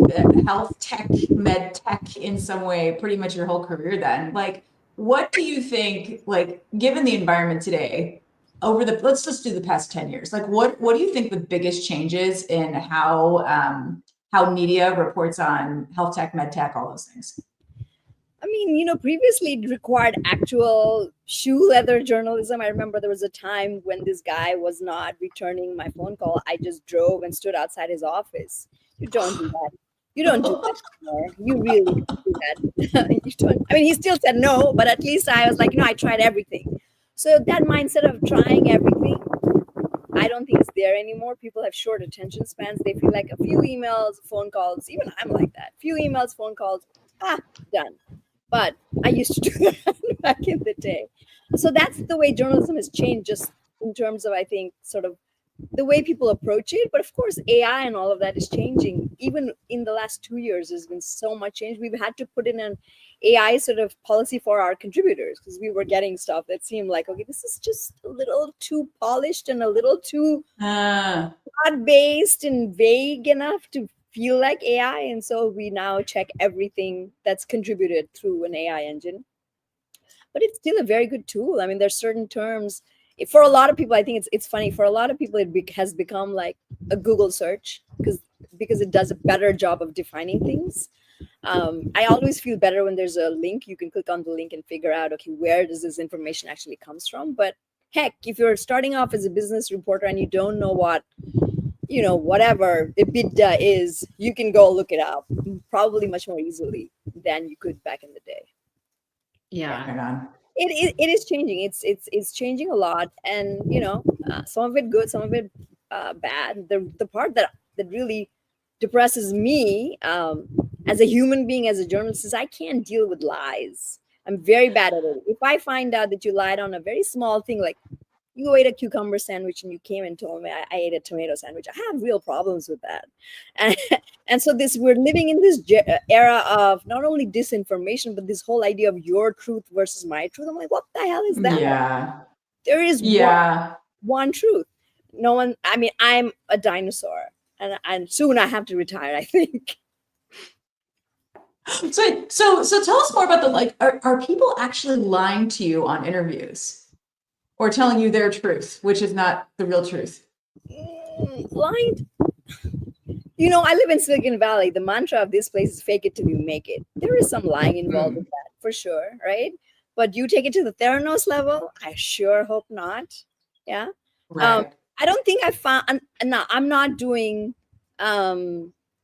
health tech, med tech in some way pretty much your whole career then. Like, what do you think, like, given the environment today, let's just do the past 10 years, like what do you think the biggest changes in how media reports on health tech, med tech, all those things?
I mean, previously it required actual shoe leather journalism. I remember there was a time when this guy was not returning my phone call. I just drove and stood outside his office. You don't do that. You don't do that anymore. You really don't do that. You don't. I mean, he still said no, but at least I was like, I tried everything. So that mindset of trying everything, I don't think it's there anymore. People have short attention spans. They feel like a few emails, phone calls. Even I'm like that. Few emails, phone calls, done. But I used to do that back in the day. So that's the way journalism has changed, just in terms of, I think, sort of the way people approach it. But of course, AI and all of that is changing. Even in the last 2 years, there's been so much change. We've had to put in an AI sort of policy for our contributors, because we were getting stuff that seemed like, okay, this is just a little too polished and a little too broad-based and vague enough to feel like AI. And so we now check everything that's contributed through an AI engine. But it's still a very good tool. I mean, there's certain terms. For a lot of people, I think it's funny. For a lot of people, it has become like a Google search because it does a better job of defining things. I always feel better when there's a link. You can click on the link and figure out, okay, where does this information actually comes from? But heck, if you're starting off as a business reporter and you don't know what, whatever EBITDA is, you can go look it up probably much more easily than you could back in the day.
Yeah.
It is changing. It's changing a lot, and some of it good, some of it bad. The part that really depresses me as a human being, as a journalist, is I can't deal with lies. I'm very bad at it. If I find out that you lied on a very small thing, like you ate a cucumber sandwich and you came and told me I ate a tomato sandwich, I have real problems with that. And so we're living in this era of not only disinformation, but this whole idea of your truth versus my truth. I'm like, what the hell is that?
Yeah.
There is one truth. No one, I mean, I'm a dinosaur, and soon I have to retire, I think.
So tell us more about are people actually lying to you on interviews or telling you their truth, which is not the real truth?
Lying. I live in Silicon Valley. The mantra of this place is fake it till you make it. There is some lying involved with that, for sure, right? But you take it to the Theranos level? I sure hope not. Yeah.
Right.
I don't think I found, no, I'm not doing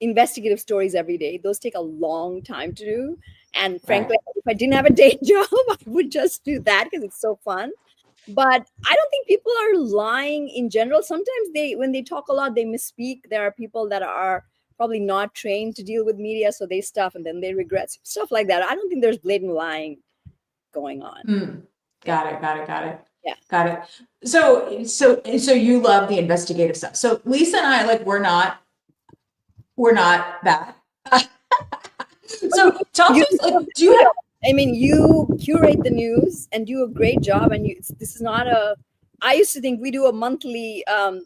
investigative stories every day. Those take a long time to do. And frankly, if I didn't have a day job, I would just do that because it's so fun. But I don't think people are lying in general. Sometimes when they talk a lot, they misspeak. There are people that are probably not trained to deal with media, so they stuff and then they regret stuff like that. I don't think there's blatant lying going on.
Got it.
Yeah.
Got it. So you love the investigative stuff. So Lisa and I, we're not that. So talk to us, do you have,
I mean, you curate the news and do a great job. And this is not I used to think we do a monthly a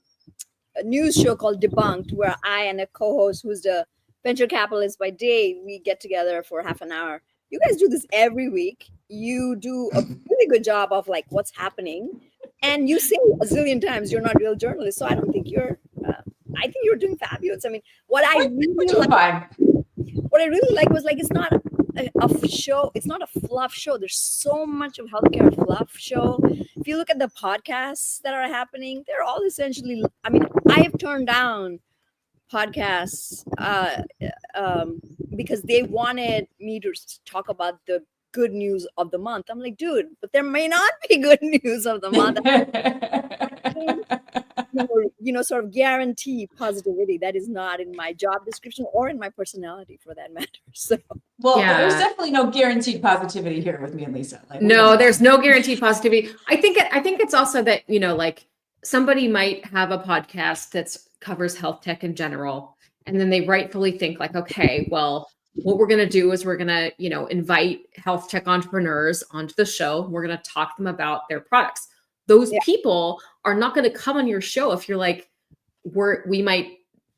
news show called Debunked, where I and a co-host who's the venture capitalist by day, we get together for half an hour. You guys do this every week. You do a really good job of what's happening. And you say a zillion times you're not a real journalist. So I don't think I think you're doing fabulous. I mean, what I really like was it's not a show. It's not a fluff show. There's so much of healthcare fluff show. If you look at the podcasts that are happening, they're all essentially, I mean, I have turned down podcasts because they wanted me to talk about the good news of the month. I'm like, dude, but there may not be good news of the month. sort of guarantee positivity. That is not in my job description or in my personality, for that matter. So,
well,
Yeah.
there's definitely no guaranteed positivity here with me and Lisa. Like,
No, there's no guaranteed positivity. I think it's also that, like somebody might have a podcast that covers health tech in general, and then they rightfully think like, okay, well, what we're going to do is we're going to, invite health tech entrepreneurs onto the show. We're going to talk to them about their products. Those people are not going to come on your show if you're like, we might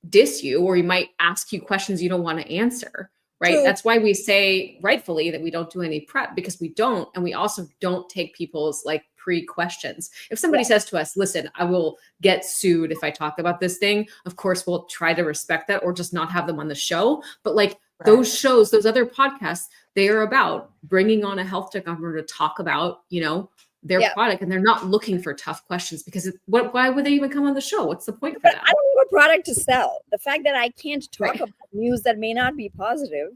diss you, or we might ask you questions you don't want to answer. Right.
True.
That's why we say rightfully that we don't do any prep, because we don't. And we also don't take people's like pre-questions. If somebody says to us, listen, I will get sued if I talk about this thing, of course, we'll try to respect that, or just not have them on the show. But like those shows, those other podcasts, they are about bringing on a health tech entrepreneur to talk about, their product, and they're not looking for tough questions, because why would they even come on the show? What's the point for that?
I don't have a product to sell. The fact that I can't talk about news that may not be positive,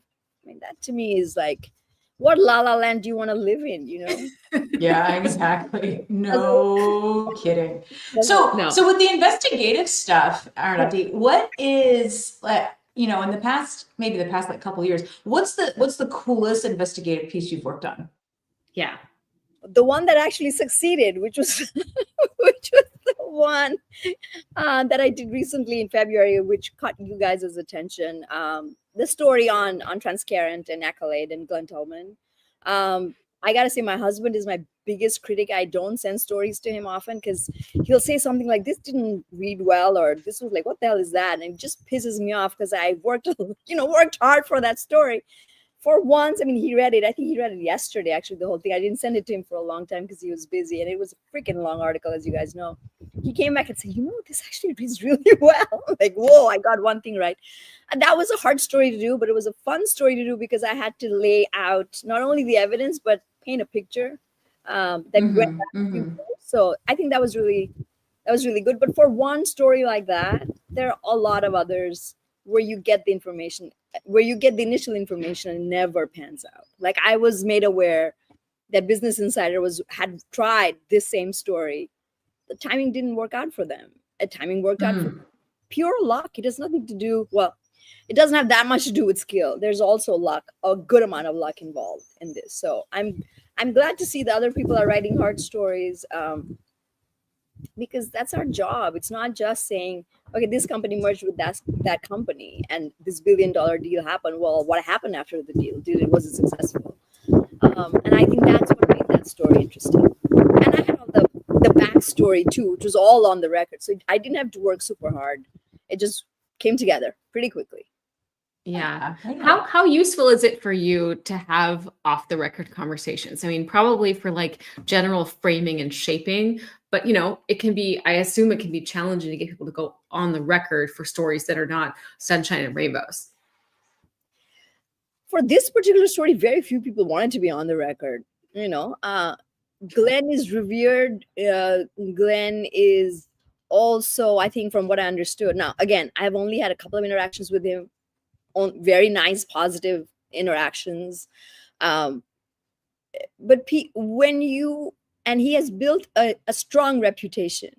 I mean, that to me is like, what la la land do you want to live in?
Yeah, exactly. No kidding. So with the investigative stuff, Arundhati, what is in the past like couple of years, what's the coolest investigative piece you've worked on?
Yeah.
The one that actually succeeded, which was the one that I did recently in February, which caught you guys' attention. The story on Transparent and Accolade and Glenn Tolman. I gotta say, my husband is my biggest critic. I don't send stories to him often, because he'll say something like, this didn't read well, or this was like, what the hell is that? And it just pisses me off, because I worked hard for that story. For once, I mean, he read it. I think he read it yesterday, actually, the whole thing. I didn't send it to him for a long time because he was busy, and it was a freaking long article, as you guys know. He came back and said, this actually reads really well. Like, whoa, I got one thing right. And that was a hard story to do, but it was a fun story to do, because I had to lay out not only the evidence, but paint a picture that went back. So I think that was really good. But for one story like that, there are a lot of others where you get the information, where you get the initial information and never pans out. Like, I was made aware that Business Insider had tried this same story. The timing didn't work out for them. The timing worked out for pure luck. It has nothing to do, it doesn't have that much to do with skill. There's also luck, a good amount of luck involved in this. So I'm glad to see that other people are writing hard stories, because that's our job. It's not just saying, okay, this company merged with that company and this $1 billion deal happened. Well, what happened after the deal? Was it successful? And I think that's what made that story interesting. And I had all the backstory too, which was all on the record. So I didn't have to work super hard. It just came together pretty quickly.
Yeah. How useful is it for you to have off the record conversations? I mean, probably for like general framing and shaping, but it can be, I assume it can be challenging to get people to go on the record for stories that are not sunshine and rainbows.
For this particular story, very few people wanted to be on the record. Glenn is revered. Glenn is also, I think, from what I understood. Now, again, I've only had a couple of interactions with him, on very nice, positive interactions. But and he has built a strong reputation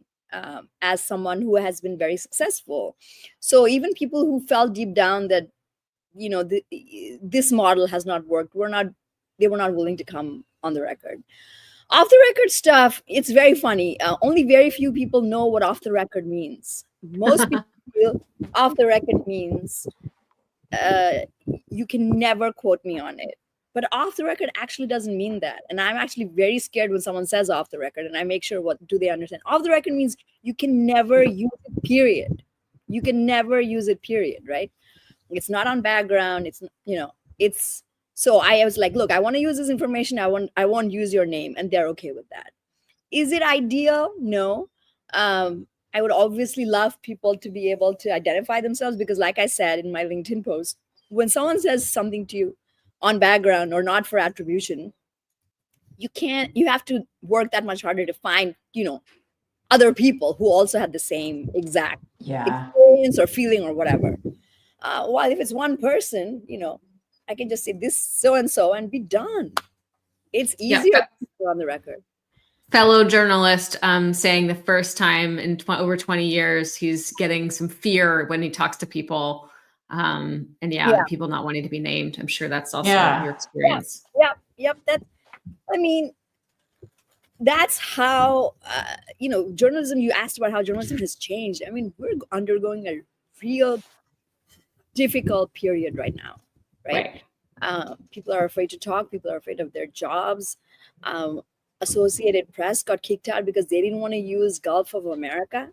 as someone who has been very successful. So even people who felt deep down that, this model has not worked, they were not willing to come on the record. Off the record stuff, it's very funny. Only very few people know what off the record means. Most people feel off the record means you can never quote me on it. But off the record actually doesn't mean that. And I'm actually very scared when someone says off the record, and I make sure, what do they understand? Off the record means you can never use it, period. You can never use it, period, right? It's not on background. It's so I was like, look, I want to use this information. I won't use your name. And they're okay with that. Is it ideal? No. I would obviously love people to be able to identify themselves, because like I said in my LinkedIn post, when someone says something to you on background or not for attribution, you have to work that much harder to find, other people who also had the same exact experience or feeling or whatever. While if it's one person, I can just say this so-and-so and be done. It's easier on the record.
fellow journalist saying the first time in over 20 years he's getting some fear when he talks to people. And
Yeah.
people not wanting to be named. I'm sure that's also
Yeah.
your experience.
Yep. I mean, that's how, journalism, you asked about how journalism has changed. I mean, we're undergoing a real difficult period right now, right? People are afraid to talk. People are afraid of their jobs. Associated Press got kicked out because they didn't want to use Gulf of America.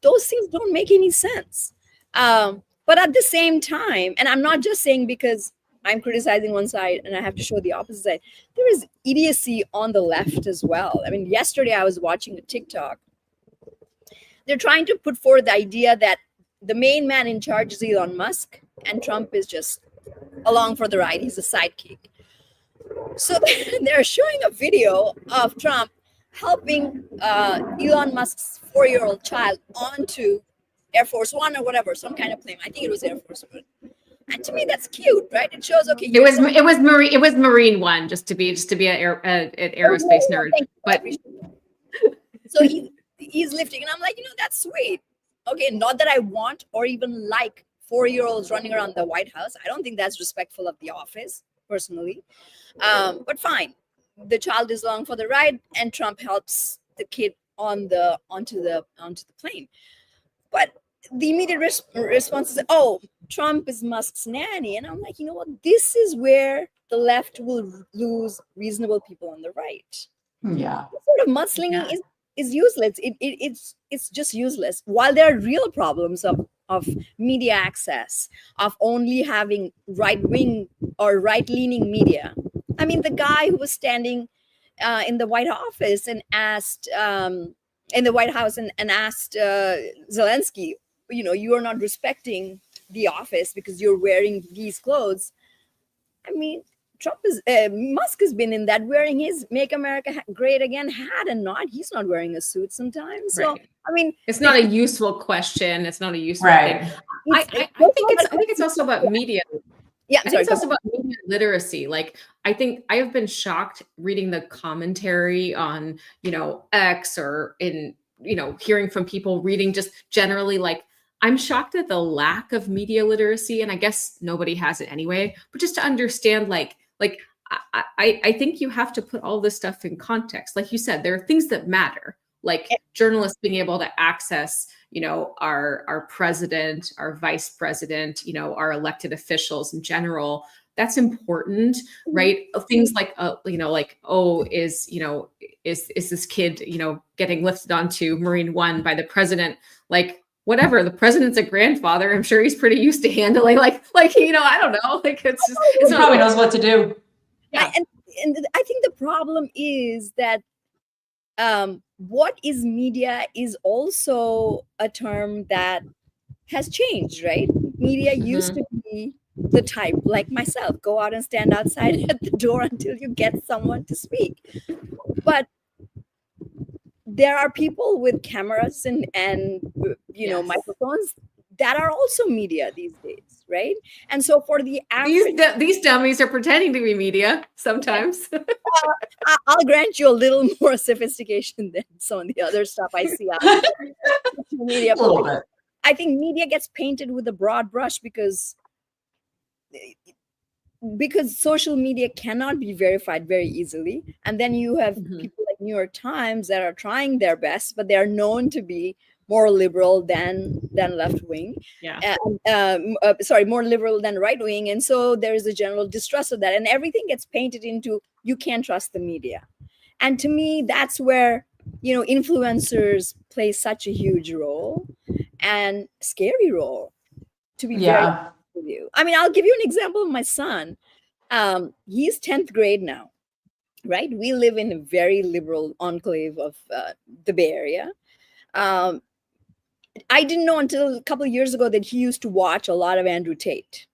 Those things don't make any sense. But at the same time, and I'm not just saying because I'm criticizing one side and I have to show the opposite side, there is idiocy on the left as well. I mean, yesterday I was watching a TikTok. They're trying to put forward the idea that the main man in charge is Elon Musk and Trump is just along for the ride. He's a sidekick. So they're showing a video of Trump helping Elon Musk's 4-year-old child onto Air Force One or whatever, some kind of plane. I think it was Air Force One. And to me, that's cute, right? It shows, okay.
It was Marine One, just to be an aerospace nerd. But
so he's lifting, and I'm like, that's sweet. Okay, not that I want or even like 4-year-olds running around the White House. I don't think that's respectful of the office, personally. But fine, the child is along for the ride, and Trump helps the kid onto the plane. But the immediate response is, "Oh, Trump is Musk's nanny," and I'm like, you know what? This is where the left will lose reasonable people on the right.
Yeah,
This sort of mudslinging is useless. It's just useless. While there are real problems of media access, of only having right-wing or right-leaning media. I mean, the guy who was standing in the White Office and asked asked Zelensky, you are not respecting the office because you're wearing these clothes. I mean, Musk has been in that, wearing his "Make America Great Again" hat and not. He's not wearing a suit sometimes. So
right.
I mean,
it's not a useful question. It's not a useful
right.
thing. I think it's also about media.
Yeah,
I think it's also about media literacy. Like, I think I have been shocked reading the commentary on, X, or in, hearing from people reading just generally, like, I'm shocked at the lack of media literacy. And I guess nobody has it anyway, but just to understand, I think you have to put all this stuff in context. Like you said, there are things that matter, like journalists being able to access, our president, our vice president, our elected officials in general. That's important, right? Things like, is this kid, getting lifted onto Marine One by the president? Like, whatever, the president's a grandfather. I'm sure he's pretty used to handling, I don't know. Like, it's
probably knows what to do.
Yeah. And I think the problem is that what is media is also a term that has changed, right? Media used to be the type, like myself, go out and stand outside at the door until you get someone to speak. But there are people with cameras and microphones that are also media these days, right? And so for the average,
these dummies are pretending to be media sometimes.
I'll grant you a little more sophistication than some of the other stuff I see out there. Media. I think media gets painted with a broad brush because social media cannot be verified very easily. And then you have people like New York Times that are trying their best, but they are known to be more liberal than left wing. More liberal than right wing. And so there is a general distrust of that. And everything gets painted into, you can't trust the media. And to me, that's where, influencers play such a huge role and scary role, to be very honest with you. I mean, I'll give you an example of my son. He's 10th grade now, right? We live in a very liberal enclave of the Bay Area. I didn't know until a couple of years ago that he used to watch a lot of Andrew Tate.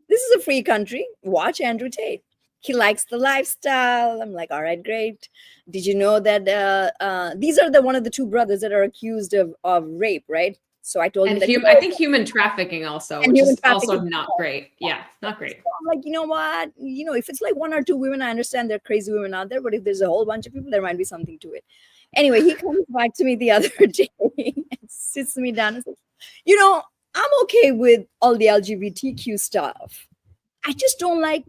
This is a free country. Watch Andrew Tate. He likes the lifestyle. I'm like, all right, great. Did you know that these are one of the two brothers that are accused of rape, right? So I told him that.
I think human trafficking also,
And
which
human
is also
trafficking.
not great. Yeah, not great.
So I'm like, you know what? If it's like 1 or 2 women, I understand there are crazy women out there, but if there's a whole bunch of people, there might be something to it. Anyway, he comes back to me the other day and sits me down and says, I'm okay with all the LGBTQ stuff. I just don't like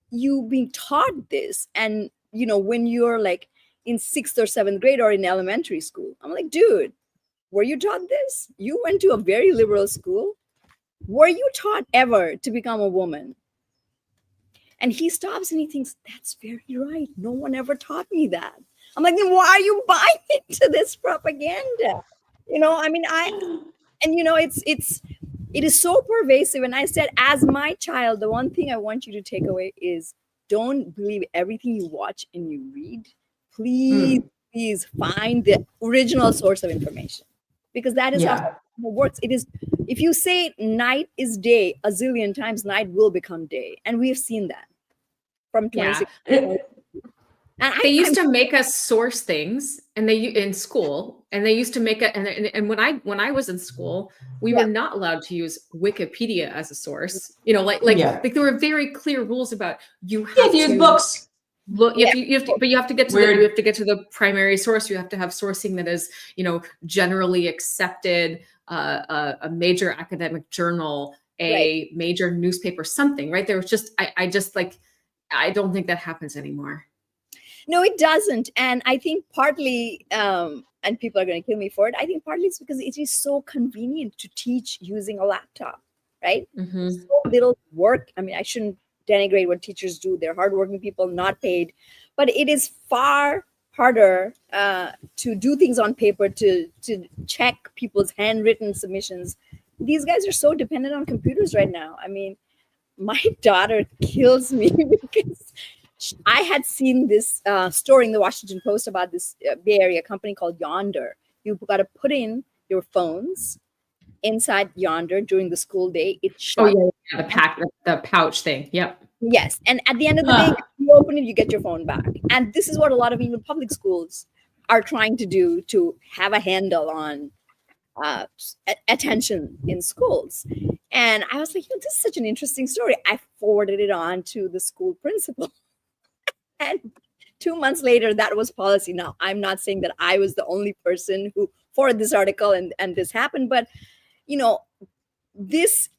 you being taught this. And, when you're like in 6th or 7th grade or in elementary school, I'm like, dude, were you taught this? You went to a very liberal school. Were you taught ever to become a woman? And he stops and he thinks, that's very right. No one ever taught me that. I'm like, then why are you buying into this propaganda? It is so pervasive. And I said, as my child, the one thing I want you to take away is don't believe everything you watch and you read. Please find the original source of information, because that is how it works. It is, if you say night is day a zillion times, night will become day. And we have seen that from 26.
And they used to make us source things, and in school, and they used to make it. And when I was in school, we were not allowed to use Wikipedia as a source. Like there were very clear rules about you have to use books. Look, but you have to get to the primary source. You have to have sourcing that is, generally accepted, a major academic journal, a major newspaper, something. Right? There was just I don't think that happens anymore.
No, it doesn't. And I think partly, and people are going to kill me for it, I think partly it's because it is so convenient to teach using a laptop, right?
Mm-hmm.
So little work. I mean, I shouldn't denigrate what teachers do. They're hardworking people, not paid. But it is far harder to do things on paper, to check people's handwritten submissions. These guys are so dependent on computers right now. I mean, my daughter kills me because I had seen this story in the Washington Post about this Bay Area company called Yonder. You've got to put in your phones inside Yonder during the school day. It shut.
The pouch thing. Yep.
Yes, and at the end of the day, you open it, you get your phone back. And this is what a lot of even public schools are trying to do to have a handle on attention in schools. And I was like, this is such an interesting story. I forwarded it on to the school principal. And 2 months later, that was policy. Now, I'm not saying that I was the only person who forwarded this article and this happened, but, this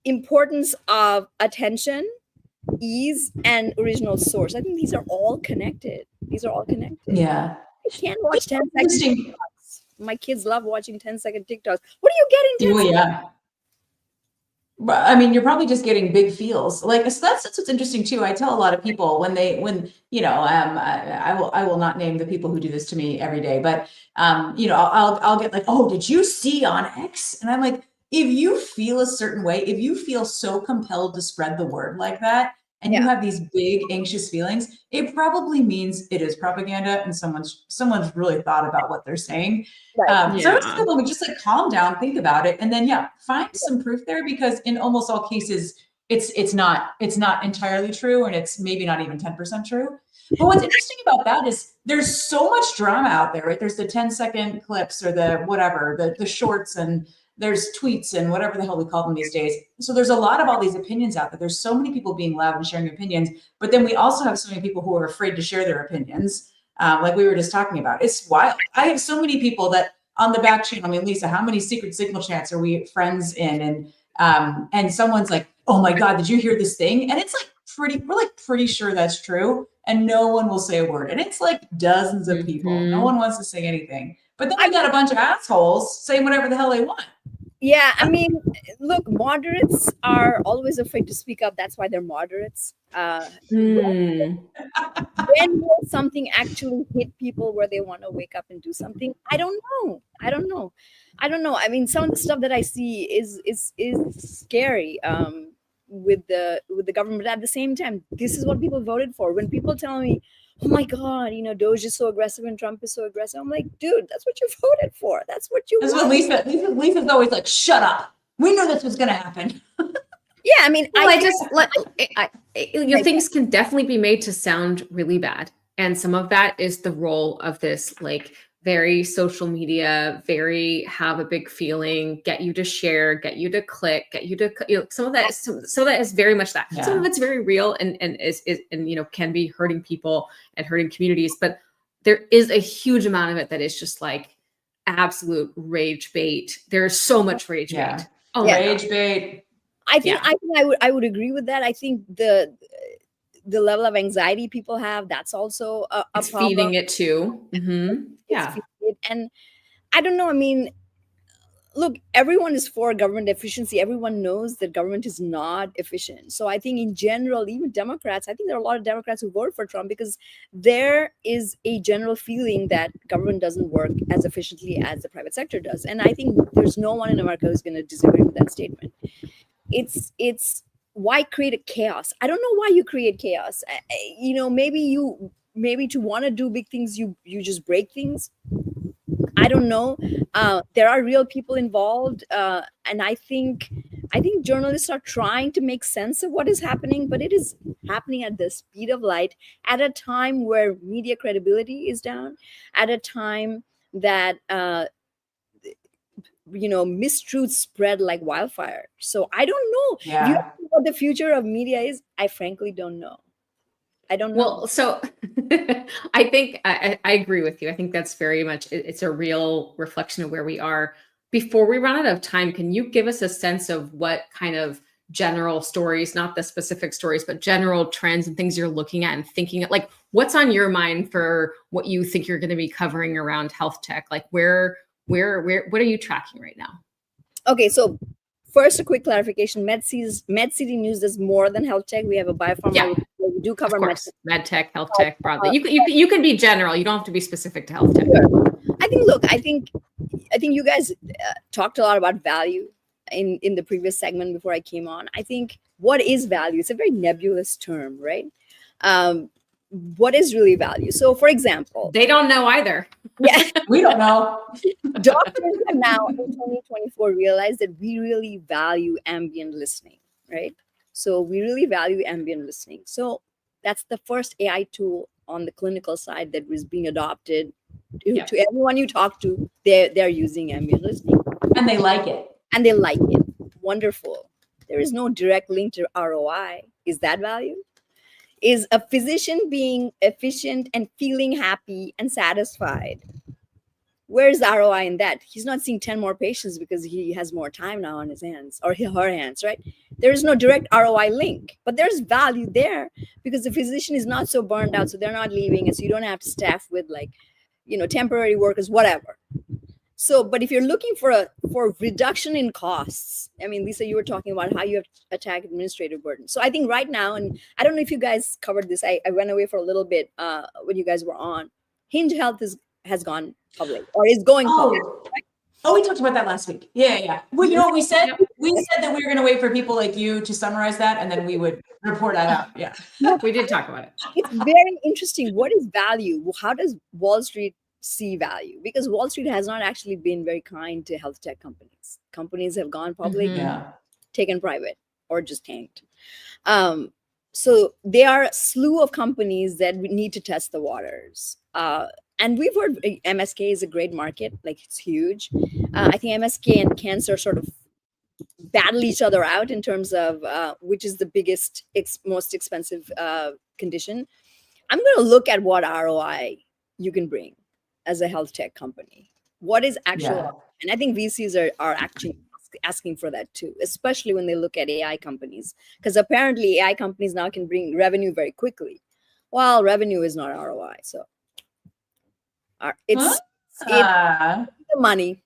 importance of attention, ease, and original source, I think these are all connected.
Yeah.
I can't watch 10-second TikToks. My kids love watching 10-second TikToks. What do you get in 10 seconds?
Yeah. I mean, you're probably just getting big feels. So that's what's interesting too. I tell a lot of people I will not name the people who do this to me every day, but I'll get like, oh, did you see on X? And I'm like, if you feel a certain way, if you feel so compelled to spread the word like that, and you have these big anxious feelings, it probably means it is propaganda and someone's really thought about what they're saying. Right. So it's people just calm down, think about it, and then find some proof there, because in almost all cases it's not entirely true, and it's maybe not even 10% true. But what's interesting about that is there's so much drama out there, right? There's the 10-second clips or the whatever, the shorts, and there's tweets and whatever the hell we call them these days. So there's a lot of all these opinions out there. There's so many people being loud and sharing opinions, but then we also have so many people who are afraid to share their opinions. Like we were just talking about. It's wild. I have so many people that on the back channel, I mean, Lisa, how many secret signal chats are we friends in? And someone's like, oh my God, did you hear this thing? And it's we're pretty sure that's true. And no one will say a word. And it's like dozens of people. No one wants to say anything. But then we got a bunch of assholes saying whatever the hell they want.
Yeah, I mean, look, moderates are always afraid to speak up. That's why they're moderates. When will something actually hit people where they want to wake up and do something? I don't know. I mean, some of the stuff that I see is scary with the government. But at the same time, this is what people voted for. When people tell me, oh my God, Doge is so aggressive and Trump is so aggressive, I'm like, dude, that's what you voted for. That's what you want.
Lisa's always like, shut up. We knew this was going to happen.
Yeah, I mean,
things can definitely be made to sound really bad. And some of that is the role of this very social media, very have a big feeling, get you to share, get you to click, get you to, some of that is very much that.
Yeah.
Some of it's very real and is can be hurting people and hurting communities, but there is a huge amount of it that is just like absolute rage bait. There's so much rage bait. Oh,
rage bait.
I think I would agree with that. I think the level of anxiety people have, that's also a problem.
Feeding it too. Mm-hmm. Yeah.
And I don't know. I mean, look, everyone is for government efficiency. Everyone knows that government is not efficient. So I think in general, even Democrats, I think there are a lot of Democrats who vote for Trump because there is a general feeling that government doesn't work as efficiently as the private sector does. And I think there's no one in America who's going to disagree with that statement. It's why create a chaos? I don't know why you create chaos. Maybe to want to do big things, you just break things. I don't know. There are real people involved, and I think journalists are trying to make sense of what is happening, but it is happening at the speed of light, at a time where media credibility is down, at a time that mistruths spread like wildfire. So I don't know.
Yeah.
Do you know what the future of media is? I frankly don't know. I don't know.
Well, so I think I agree with you. I think that's very much, it's a real reflection of where we are. Before we run out of time, can you give us a sense of what kind of general stories, not the specific stories, but general trends and things you're looking at and thinking, like what's on your mind for what you think you're going to be covering around health tech? Like what are you tracking right now?
Okay, so first, a quick clarification. MedCity News does more than health tech. We have a biopharma.
Yeah.
We do cover
med tech, health tech broadly. You can be general. You don't have to be specific to health tech.
Sure. I think you guys talked a lot about value in the previous segment before I came on. I think what is value? It's a very nebulous term, right? What is really value? So, for example,
they don't know either.
Yeah,
we don't know.
Doctors have now in 2024 realized that we really value ambient listening, right? So we really value ambient listening. So that's the first AI tool on the clinical side that was being adopted. To everyone you talk to, they're using ambient listening.
And they like it.
Wonderful. There is no direct link to ROI. Is that value? Is a physician being efficient and feeling happy and satisfied? Where's the ROI in that? He's not seeing 10 more patients because he has more time now on his hands or her hands, right? There is no direct ROI link, but there's value there because the physician is not so burned out, so they're not leaving, and so you don't have to staff with temporary workers, whatever. So, but if you're looking for reduction in costs, I mean, Lisa, you were talking about how you have to attack administrative burden. So I think right now, and I don't know if you guys covered this, I went away for a little bit when you guys were on. Hinge Health has gone public or is going public. Right?
Oh, we talked about that last week. Yeah. Well, you know what we said? We said that we were going to wait for people like you to summarize that, and then we would report that out. Yeah.
We did talk about it.
It's very interesting. What is value? How does Wall Street see value? Because Wall Street has not actually been very kind to health tech companies. Companies have gone public, taken private, or just tanked. So there are a slew of companies that we need to test the waters. And we've heard MSK is a great market, like it's huge. I think MSK and cancer sort of battle each other out in terms of which is the biggest, most expensive condition. I'm going to look at what ROI you can bring as a health tech company. What is actual? And I think VCs are actually asking for that too, especially when they look at AI companies, because apparently AI companies now can bring revenue very quickly. Well, revenue is not ROI, so it's the money.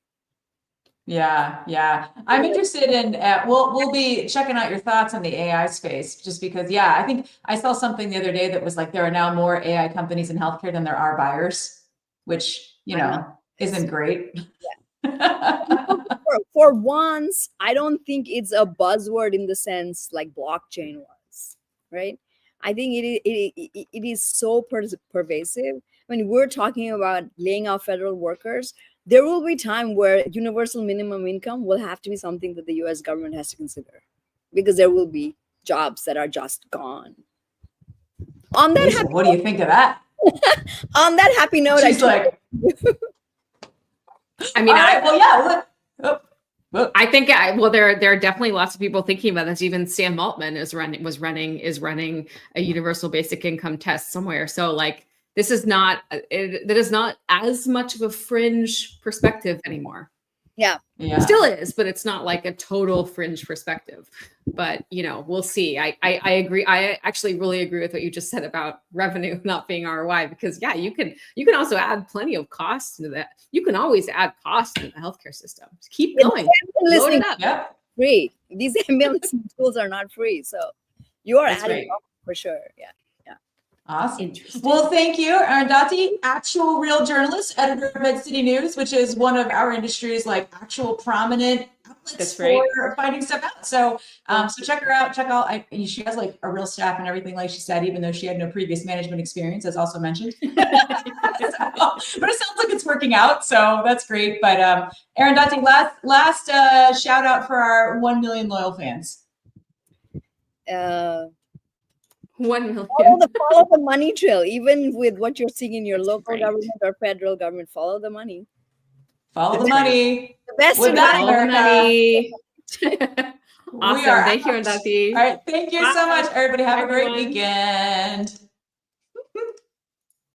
Yeah. I'm interested in, we'll be checking out your thoughts on the AI space, just because, I think I saw something the other day that was like, there are now more AI companies in healthcare than there are buyers, which, isn't great.
For once, I don't think it's a buzzword in the sense like blockchain was, right? I think it is so pervasive. When we're talking about laying off federal workers, there will be time where universal minimum income will have to be something that the US government has to consider, because there will be jobs that are just gone. On that
what do you think of that?
On that happy note,
She's like,
I mean,
All right, well, yeah.
I think there are definitely lots of people thinking about this. Even Sam Altman is running a universal basic income test somewhere. So like this is not that is not as much of a fringe perspective anymore.
Yeah.
Still is, but it's not like a total fringe perspective. But we'll see. I agree. I actually really agree with what you just said about revenue not being ROI, because you can also add plenty of costs into that. You can always add costs into the healthcare system. Just keep going. Load it up.
Yep.
Free. These MBA listening tools are not free, so you are
That's
adding
right.
up for sure. Yeah.
Awesome.
Interesting.
Well, thank you, Arundhati, actual real journalist, editor of Red City News, which is one of our industry's like actual prominent outlets
That's right.
for finding stuff out. So, so check her out. Check out. She has like a real staff and everything, like she said, even though she had no previous management experience, as also mentioned. But it sounds like it's working out, so that's great. But Arundhati, last shout out for our 1 million loyal fans.
1 million.
Follow the money trail, even with what you're seeing in your local
right.
government or federal government. Follow the money.
Follow the money.
The best
With
in
that,
Follow the money. Awesome.
We are
Thank you,
out.
Arundhati.
All right. Thank you so
Bye.
much, everybody. Have
Bye,
a great
everyone.
weekend.